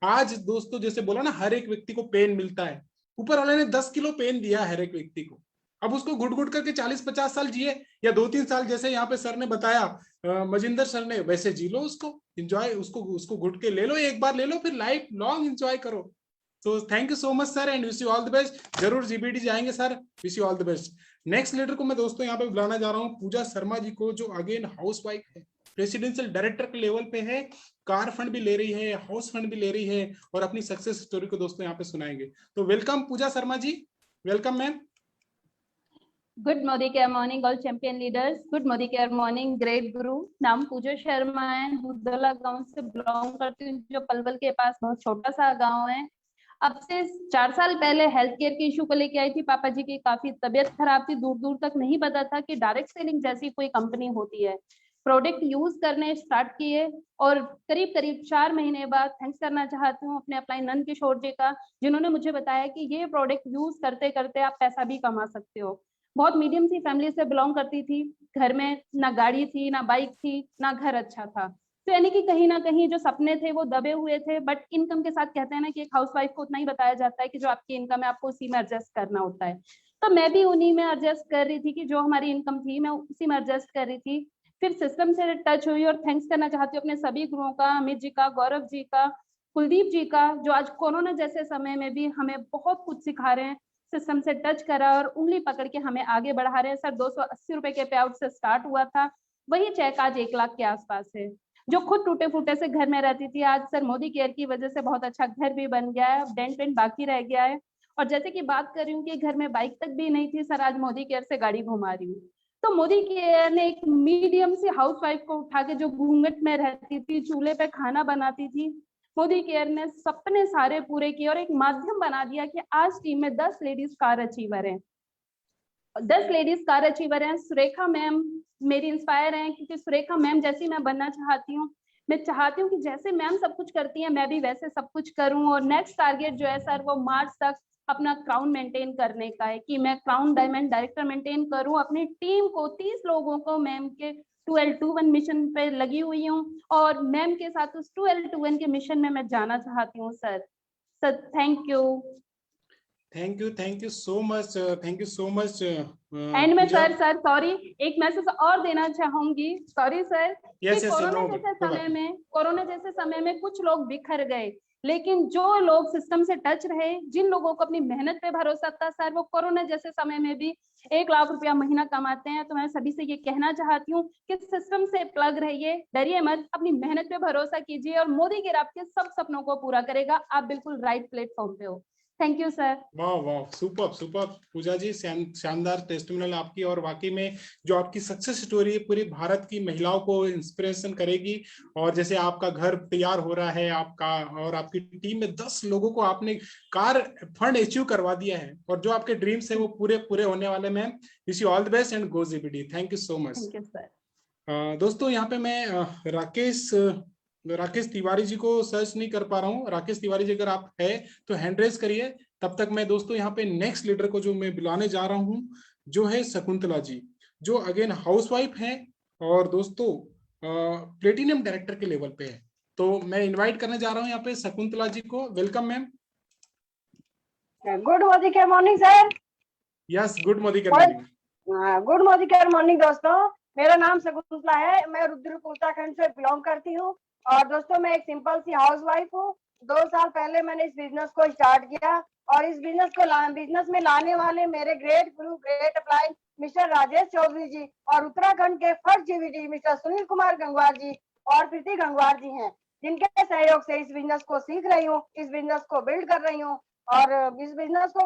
आज दोस्तों जैसे बोला ना, हर एक व्यक्ति को पेन मिलता है। ऊपर वाले ने 10 किलो पेन दिया हर एक व्यक्ति को, अब उसको घुट घुट करके 40-50 साल जिए या 2-3 साल जैसे यहाँ पे सर ने बताया, मजिंदर सर ने, वैसे जी लो उसको, एंजॉय उसको घुट के ले लो, एक बार ले लो, फिर लाइफ लॉन्ग एंजॉय करो। तो thank you so much sir and wish you all the best. जरूर जीबीडी जाएंगे sir, wish you all the best. Next leader को मैं दोस्तों यहाँ पे बुलाना जा रहा हूँ पूजा शर्मा जी को, जो अगेन हाउस वाइफ है, प्रेसिडेंशियल डायरेक्टर के लेवल पे है, कार फंड भी ले रही है, हाउस फंड भी ले रही है और अपनी सक्सेस स्टोरी को दोस्तों यहाँ पे सुनाएंगे। तो welcome Puja Sharma ji, welcome ma'am. Good Modicare morning all champion leaders. Good Modicare morning great guru. नाम पूजा शर्मा है, हुदला गांव से बिलोंग करती हूँ, जो पलवल के पास बहुत छोटा सा गांव है। अब से 4 साल पहले हेल्थ केयर के इशू को लेके आई थी। पापा जी की काफी तबीयत खराब थी, दूर दूर तक नहीं पता था कि डायरेक्ट सेलिंग जैसी कोई कंपनी होती है। प्रोडक्ट यूज करने स्टार्ट किए और करीब करीब 4 महीने बाद थैंक्स करना चाहती हूँ अपने अपलाइन नंद किशोर जी का, जिन्होंने मुझे बताया कि ये प्रोडक्ट यूज करते करते आप पैसा भी कमा सकते हो। बहुत मीडियम सी फैमिली से बिलोंग करती थी, घर में ना गाड़ी थी, ना बाइक थी, ना घर अच्छा था, तो यानी कि कहीं ना कहीं जो सपने थे वो दबे हुए थे। बट इनकम के साथ कहते हैं ना कि एक हाउसवाइफ को उतना ही बताया जाता है कि जो आपकी इनकम है आपको उसी में एडजस्ट करना होता है। तो मैं भी उन्हीं में एडजस्ट कर रही थी कि जो हमारी इनकम थी मैं उसी में एडजस्ट कर रही थी। फिर सिस्टम से टच हुई और थैंक्स करना चाहती हूँ अपने सभी गुरुओं का, अमित जी का, गौरव जी का, कुलदीप जी का, जो आज कोरोना जैसे समय में भी हमें बहुत कुछ सिखा रहे हैं, सिस्टम से टच करा और उंगली पकड़ के हमें आगे बढ़ा रहे हैं। सर 280 रुपए के पे आउट से स्टार्ट हुआ था, वही चेक आज 1 लाख के आसपास है। जो खुद टूटे फूटे से घर में रहती थी, आज सर मोदी केयर की वजह से बहुत अच्छा घर भी बन गया है, डेंट वेंट बाकी रह गया है। और जैसे कि बात कर रही हूँ कि घर में बाइक तक भी नहीं थी, सर आज मोदी केयर से गाड़ी घुमा रही हूँ। तो मोदी केयर ने एक मीडियम सी हाउसवाइफ को उठा के, जो घूंघट में रहती थी, चूल्हे पे खाना बनाती थी, मोदी केयर ने सपने सारे पूरे किए और एक माध्यम बना दिया कि आज टीम में 10 लेडीज कार अचीवर हैं। 10 लेडीज कार अचीवर हैं। सुरेखा मैम मेरी इंस्पायर हैं, क्योंकि सुरेखा मैम जैसी मैं बनना चाहती हूँ। मैं चाहती हूँ कि जैसे मैम सब कुछ करती हैं मैं भी वैसे सब कुछ करूँ। और नेक्स्ट टारगेट जो है सर वो मार्च तक अपना क्राउन मेंटेन करने का है, कि मैं क्राउन डायमंड डायरेक्टर मेंटेन करूँ। अपनी टीम को 30 लोगों को मैम के 2L21 मिशन पे लगी हुई हूँ और मैम के साथ उस 2L21 के मिशन में मैं जाना चाहती हूँ। Sir thank you. Thank you so much, thank you so much. And में सर सॉरी एक मैसेज और देना चाहूंगी, सॉरी सर, कि कोरोना जैसे समय में कुछ लोग बिखर गए, लेकिन जो लोग सिस्टम से टच रहे, जिन लोगों को अपनी मेहनत पे भरोसा था सर, वो कोरोना जैसे समय में भी 1 लाख रुपया महीना कमाते हैं। तो मैं सभी से ये कहना चाहती हूँ कि सिस्टम से प्लग रहिए, डरिए मत, अपनी मेहनत पे भरोसा कीजिए और मोदी केयर आपके सब सपनों को पूरा करेगा। आप बिल्कुल राइट प्लेटफॉर्म पे हो। Thank you sir. वाह वाह, सुपर सुपर पूजा जी, शानदार टेस्टिमोनियल आपकी। और वाकई में जो आपकी सक्सेस स्टोरी पूरी भारत की महिलाओं को इंस्पिरेशन करेगी। और जैसे आपका घर तैयार हो रहा है आपका, और आपकी टीम में 10 लोगों को आपने कार फंड अचीव करवा दिया है, और जो आपके ड्रीम्स है वो पूरे होने वाले। Ma'am wish you all the best and go GBD. Thank you so much. Thank you sir. दोस्तों यहाँ पे मैं राकेश तिवारी जी को सर्च नहीं कर पा रहा हूँ। राकेश तिवारी जी अगर आप है तो हैंड रेज करिए। तब तक मैं दोस्तों यहाँ पे नेक्स्ट लीडर को जो मैं बुलाने जा रहा हूँ, जो है शकुंतला जी, जो अगेन हाउसवाइफ हैं और दोस्तों प्लेटिनियम डायरेक्टर के लेवल पे है। तो मैं इनवाइट करने जा रहा हूँ यहाँ पे शकुंतला जी को। Welcome ma'am. Good Modicare morning sir. Yes, good Modicare morning. Good Modicare morning दोस्तों। मेरा नाम शकुंतला है, मैं रुद्रपुर उत्तराखंड से बिलोंग करती हूँ। और दोस्तों मैं एक सिंपल सी हाउसवाइफ हूँ। 2 साल पहले मैंने इस बिजनेस को स्टार्ट किया और इस बिजनेस में लाने वाले मेरे great guru, great upline mister Rajesh Chaudhary ji और उत्तराखंड के first GVD mister Sunil Kumar Gangwar ji और प्रीति गंगवार जी हैं, जिनके सहयोग से इस बिजनेस को सीख रही हूँ, इस बिजनेस को बिल्ड कर रही हूँ। और इस बिजनेस को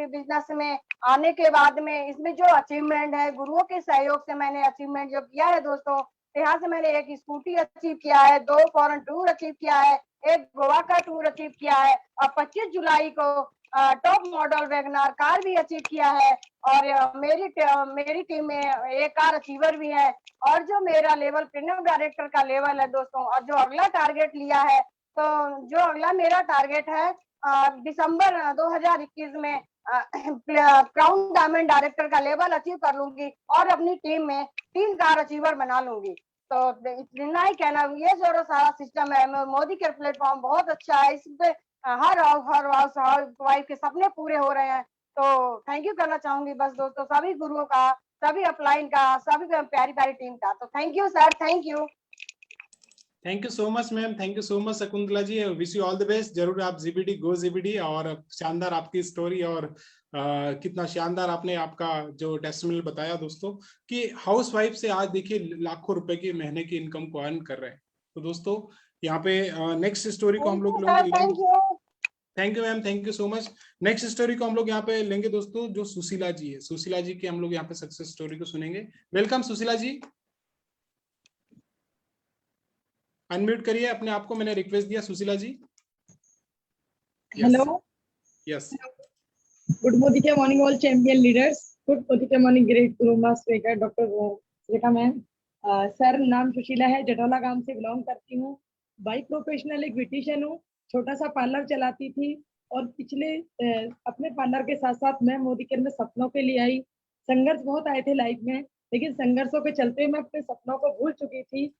बिजनेस में आने के बाद में इसमें जो अचीवमेंट है, गुरुओं के सहयोग से मैंने अचीवमेंट जो किया है दोस्तों, यहाँ से मैंने एक स्कूटी अचीव किया है, 2 फॉरेन टूर अचीव किया है, एक गोवा का टूर अचीव किया है और 25 जुलाई को टॉप मॉडल वैगनार कार भी अचीव किया है। और मेरी टीम में एक कार अचीवर भी है। और जो मेरा लेवल प्रीमियम डायरेक्टर का लेवल है दोस्तों, और जो अगला टारगेट लिया है, तो जो अगला मेरा टारगेट है दिसंबर 2021 में क्राउन डायमंड डायरेक्टर का लेवल अचीव कर लूंगी और अपनी टीम में 3 कार अचीवर बना लूंगी। तो इतना ही कहना, ये जो सारा सिस्टम है, मोदी के प्लेटफॉर्म बहुत अच्छा है, इस पे हर वाइफ के सपने पूरे हो रहे हैं। तो थैंक यू करना चाहूंगी बस दोस्तों सभी गुरुओं का, सभी अपलाइन का, सभी प्यारी प्यारी टीम का। तो thank you sir, thank you. Thank you so much ma'am, thank you so much Shakuntala ji. Wish you all the best. जरूर आप जीबीडी गो जीबीडी। और शानदार आपकी स्टोरी और कितना शानदार आपने आपका जो टेस्टिमोनियल बताया दोस्तों, कि हाउसवाइफ से आज देखिए लाखों रुपए की महीने की इनकम को अर्न कर रहे हैं। तो दोस्तों यहाँ पे नेक्स्ट स्टोरी को हम लोग thank you ma'am, thank you so much. Next story को हम लोग यहाँ पे लेंगे दोस्तों, जो सुशीला जी है। सुशीला जी की हम लोग यहाँ पे सक्सेस स्टोरी को सुनेंगे। वेलकम सुशीला जी, अनम्यूट करिए अपने आप को, मैंने रिक्वेस्ट दिया Sushila ji. Hello yes. Good Modikar morning, all champion leaders. Good Modikar morning, great Guru Master Dr. Rekha ma'am. Sir नाम सुशीला है, जटौला गांव से बिलोंग करती हूँ। बाई प्रोफेशनल एक ब्यूटिशियन हूँ, छोटा सा पार्लर चलाती थी और पिछले अपने पार्लर के साथ साथ मैं मोदीकेयर में सपनों के लिए आई। संघर्ष बहुत आए थे लाइफ में, लेकिन संघर्षों के चलते मैं अपने सपनों को भूल चुकी थी।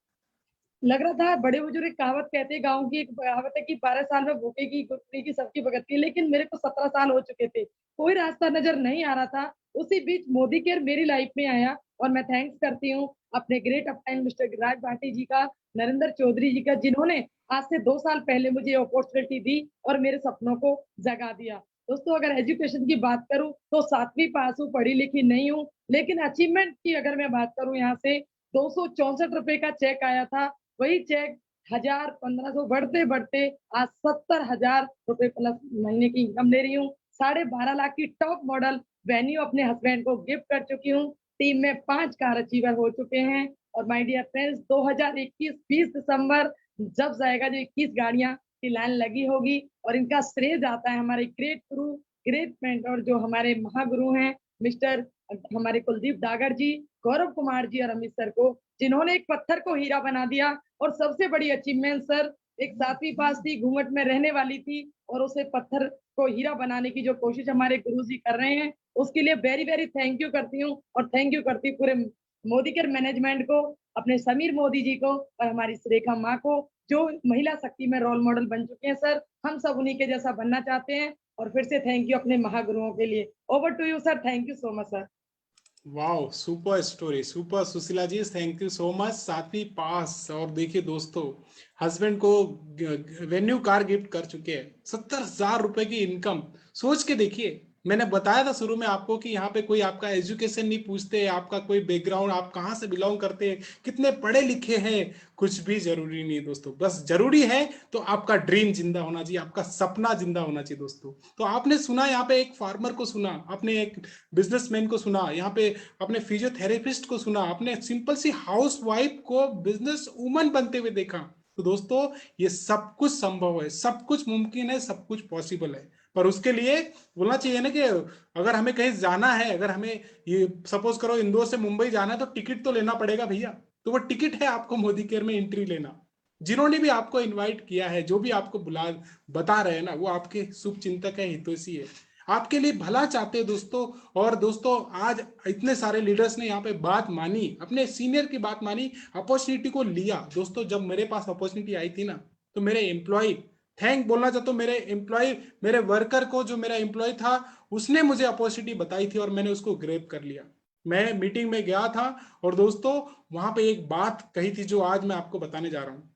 लग रहा था बड़े बुजुर्ग कहावत कहते हैं, गाँव की एक कहावत है कि 12 साल में भूखे की गुटरी की सबकी भगत की, लेकिन मेरे को 17 साल हो चुके थे, कोई रास्ता नजर नहीं आ रहा था। उसी बीच मोदीकेयर मेरी लाइफ में आया और मैं थैंक्स करती हूँ अपने great upline mister Giriraj Bhati ji का, नरेंद्र चौधरी जी का, जिन्होंने आज से 2 साल पहले मुझे अपॉर्चुनिटी दी और मेरे सपनों को जगा दिया। दोस्तों अगर एजुकेशन की बात करूं तो 7वीं पास हूँ, पढ़ी लिखी नहीं हूँ, लेकिन अचीवमेंट की अगर मैं बात करूं, यहाँ से 264 रुपए का चेक आया था, वही चेक 1000 1500 बढ़ते बढ़ते आज 70,000 रुपए प्लस महीने की इनकम ले रही हूँ। 12.5 लाख की टॉप मॉडल वेन्यू अपने हस्बैंड को गिफ्ट कर चुकी हूँ। टीम में 5 कार अचीवर हो चुके हैं। और माय डियर फ्रेंड्स, 2021 20 दिसंबर जब जाएगा जो 21 गाड़ियां की लाइन लगी होगी, और इनका श्रेय जाता है हमारे ग्रेट गुरु, ग्रेट मेंटर जो हमारे महागुरु हैं मिस्टर हमारे कुलदीप डागर जी, गौरव कुमार जी और अमित सर को, जिन्होंने एक पत्थर को हीरा बना दिया। और सबसे बड़ी अचीवमेंट सर, एक 7वीं पास थी, घूंघट में रहने वाली थी, और उसे पत्थर को हीरा बनाने की जो कोशिश हमारे गुरुजी कर रहे हैं, उसके लिए वेरी वेरी थैंक यू करती हूँ। और थैंक यू करती हूँ पूरे मोदीकेयर मैनेजमेंट को, अपने समीर मोदी जी को और हमारी सुरेखा माँ को, जो महिला शक्ति में रोल मॉडल बन चुके हैं। सर हम सब उन्हीं के जैसा बनना चाहते हैं। और फिर से थैंक यू अपने महागुरुओं के लिए। Over to you sir, thank you so much sir. Wow, super story, super Sushila ji, thank you so much. 7वीं पास, और देखिए दोस्तों, हस्बैंड को वेन्यू कार गिफ्ट कर चुके हैं, 70,000 रुपए की इनकम। सोच के देखिए, मैंने बताया था शुरू में आपको कि यहाँ पे कोई आपका एजुकेशन नहीं पूछते, आपका कोई बैकग्राउंड, आप कहाँ से बिलोंग करते हैं, कितने पढ़े लिखे हैं, कुछ भी जरूरी नहीं दोस्तों। बस जरूरी है तो आपका ड्रीम जिंदा होना चाहिए, आपका सपना जिंदा होना चाहिए दोस्तों। तो आपने सुना, यहाँ पे एक फार्मर को सुना, आपने एक बिजनेसमैन को सुना, यहाँ पे अपने फिजियोथेरेपिस्ट को सुना, आपने सिंपल सी हाउस वाइफ को बिजनेस वुमन बनते हुए देखा। तो दोस्तों ये सब कुछ संभव है, सब कुछ मुमकिन है, सब कुछ पॉसिबल है। पर उसके लिए बोलना चाहिए ना कि अगर हमें कहीं जाना है, अगर हमें ये सपोज करो इंदौर से मुंबई जाना है, तो टिकट तो लेना पड़ेगा भैया। तो वो टिकट है आपको मोदीकेयर में एंट्री लेना। जिन्होंने भी आपको इनवाइट किया है, जो भी आपको बता रहे हैं ना, वो आपके शुभ चिंतक है, हितैषी है, आपके लिए भला चाहते हैं दोस्तों। और दोस्तों आज इतने सारे लीडर्स ने यहाँ पे बात मानी, अपने सीनियर की बात मानी, अपॉर्चुनिटी को लिया। दोस्तों जब मेरे पास अपॉर्चुनिटी आई थी ना, तो मेरे एम्प्लॉय, थैंक बोलना चाहता हूँ मेरे एम्प्लॉय, मेरे वर्कर को, जो मेरा एम्प्लॉय था उसने मुझे अपॉर्चुनिटी बताई थी और मैंने उसको ग्रैब कर लिया। मैं मीटिंग में गया था और दोस्तों वहां पे एक बात कही थी जो आज मैं आपको बताने जा रहा हूँ,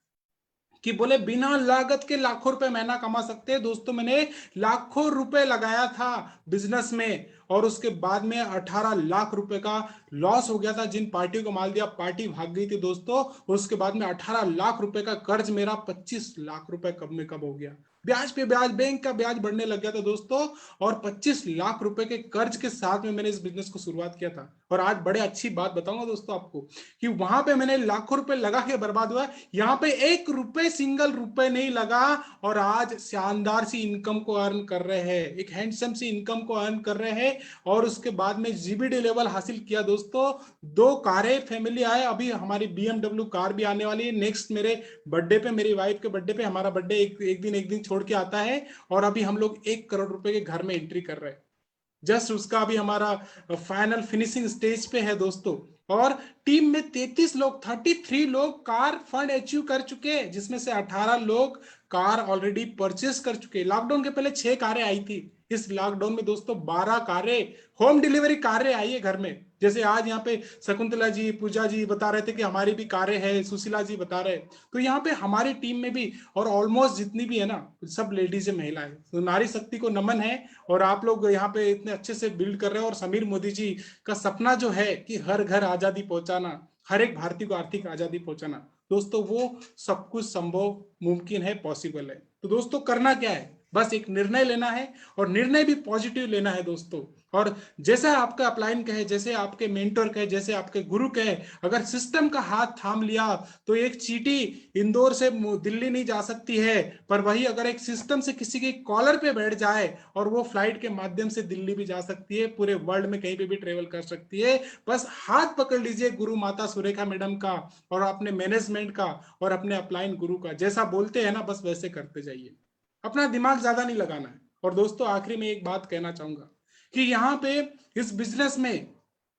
कि बोले बिना लागत के लाखों रुपए महीना कमा सकते हैं। दोस्तों मैंने लाखों रुपए लगाया था बिजनेस में, और उसके बाद में 18 लाख रुपए का लॉस हो गया था। जिन पार्टियों को माल दिया, पार्टी भाग गई थी दोस्तों। उसके बाद में 18 लाख रुपए का कर्ज मेरा 25 लाख रुपए कब में कब हो गया, ब्याज पे ब्याज, बैंक का ब्याज बढ़ने लग गया था दोस्तों। और 25 लाख रुपए के कर्ज के साथ में मैंने इस बिजनेस को शुरुआत किया था। और आज बड़े अच्छी बात बताऊंगा दोस्तों आपको, कि वहां पे मैंने लाखों रुपए लगा के बर्बाद हुआ, यहाँ पे 1 रुपए, सिंगल रुपए नहीं लगा, और आज शानदार सी इनकम को अर्न कर रहे हैं, एक हैंडसम सी इनकम को अर्न कर रहे हैं। और उसके बाद में जीबीडी लेवल हासिल किया दोस्तों। 2 कारें फैमिली आए, अभी हमारी BMW कार भी आने वाली है। नेक्स्ट मेरे बर्थडे पे, मेरी वाइफ के बर्थडे पे, हमारा बर्थडे एक दिन छोड़ के आता है, और अभी हम लोग 1 करोड़ रुपए के घर में एंट्री कर रहे हैं। जस्ट उसका अभी हमारा फाइनल फिनिशिंग स्टेज पे है दोस्तों। और टीम में 33 लोग, 33 लोग कार फंड अचीव कर चुके हैं, जिसमें से 18 लोग कार ऑलरेडी परचेस कर चुके हैं। लॉकडाउन के पहले 6 कारें आई थी, इस लॉकडाउन में दोस्तों 12 कारें, होम डिलीवरी कारें आई है घर में। जैसे आज यहाँ पे शकुंतला जी, पूजा जी बता रहे थे कि हमारी भी कारें हैं, सुशीला जी बता रहे, तो यहाँ पे हमारी टीम में भी, और ऑलमोस्ट जितनी भी है ना, सब लेडीज है, महिलाएं। तो नारी शक्ति को नमन है। और आप लोग यहाँ पे इतने अच्छे से बिल्ड कर रहे हो। और समीर मोदी जी का सपना जो है कि हर घर आजादी पहुंचाना, हर एक भारतीय को आर्थिक आजादी पहुंचाना, दोस्तों वो सब कुछ संभव, मुमकिन है, पॉसिबल है। तो दोस्तों करना क्या है, बस एक निर्णय लेना है, और निर्णय भी पॉजिटिव लेना है दोस्तों। और जैसा आपका अपलाइन कहे, जैसे आपके मेंटर कहे, जैसे आपके गुरु कहे, अगर सिस्टम का हाथ थाम लिया तो एक चींटी इंदौर से दिल्ली नहीं जा सकती है, पर वही अगर एक सिस्टम से किसी के कॉलर पे बैठ जाए और वो फ्लाइट के माध्यम से दिल्ली भी जा सकती है, पूरे वर्ल्ड में कहीं पे भी ट्रेवल कर सकती है। बस हाथ पकड़ लीजिए गुरु माता सुरेखा मैडम का और अपने मैनेजमेंट का और अपने अपलाइन गुरु का, जैसा बोलते हैं ना बस वैसे करते जाइए, अपना दिमाग ज्यादा नहीं लगाना है। और दोस्तों आखिरी में एक बात कहना चाहूंगा कि यहाँ पे इस बिजनेस में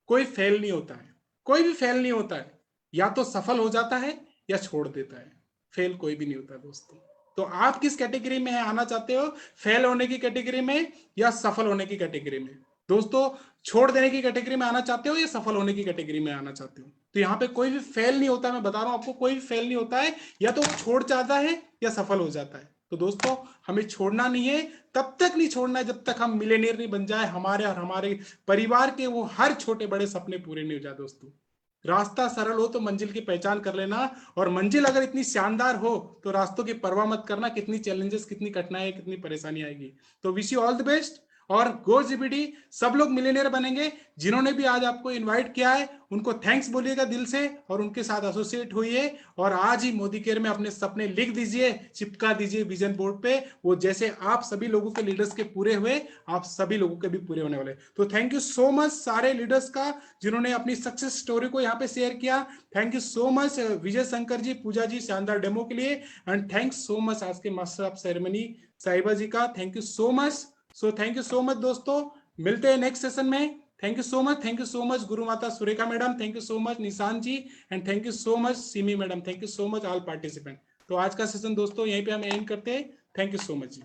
कोई फेल नहीं होता है, कोई भी फेल नहीं होता है, या तो सफल हो जाता है या छोड़ देता है, फेल कोई भी नहीं होता दोस्तों। तो आप किस कैटेगरी में आना चाहते हो, फेल होने की कैटेगरी में या सफल होने की कैटेगरी में? दोस्तों छोड़ देने की कैटेगरी में आना चाहते हो या सफल होने की कैटेगरी में आना चाहते हो? तो यहाँ पे कोई भी फेल नहीं होता, मैं बता रहा हूं आपको, कोई भी फेल नहीं होता है, या तो छोड़ जाता है या सफल हो जाता है। तो दोस्तों हमें छोड़ना नहीं है, तब तक नहीं छोड़ना है जब तक हम मिलियनेयर नहीं बन जाए, हमारे और हमारे परिवार के वो हर छोटे बड़े सपने पूरे नहीं हो जाए। दोस्तों रास्ता सरल हो तो मंजिल की पहचान कर लेना, और मंजिल अगर इतनी शानदार हो तो रास्तों की परवाह मत करना, कितनी चैलेंजेस, कितनी कठिनाई, कितनी परेशानी आएगी। तो wish you all the best और गो जीबीडी, सब लोग मिलियनेयर बनेंगे। जिन्होंने भी आज आपको इनवाइट किया है उनको थैंक्स बोलिएगा दिल से और उनके साथ एसोसिएट होइए, और आज ही मोदी केयर में अपने सपने लिख दीजिए, चिपका दीजिए विजन बोर्ड पे, वो जैसे आप सभी लोगों के लीडर्स के पूरे हुए, आप सभी लोगों के भी पूरे होने वाले। तो थैंक यू सो मच सारे लीडर्स का जिन्होंने अपनी सक्सेस स्टोरी को यहाँ पे शेयर किया। थैंक यू सो मच विजय शंकर जी, पूजा जी, शानदार डेमो के लिए, एंड थैंक्स सो मच आज के master of ceremony Sahiba ji का, thank you so much. So thank you so much दोस्तों, मिलते हैं नेक्स्ट सेशन में। Thank you so much, thank you so much Guru Mata Surekha madam, thank you so much Nishant ji, and thank you so much Simi madam, thank you so much all participant. तो आज का session दोस्तों यहीं पे हम एंड करते हैं। Thank you so much ji.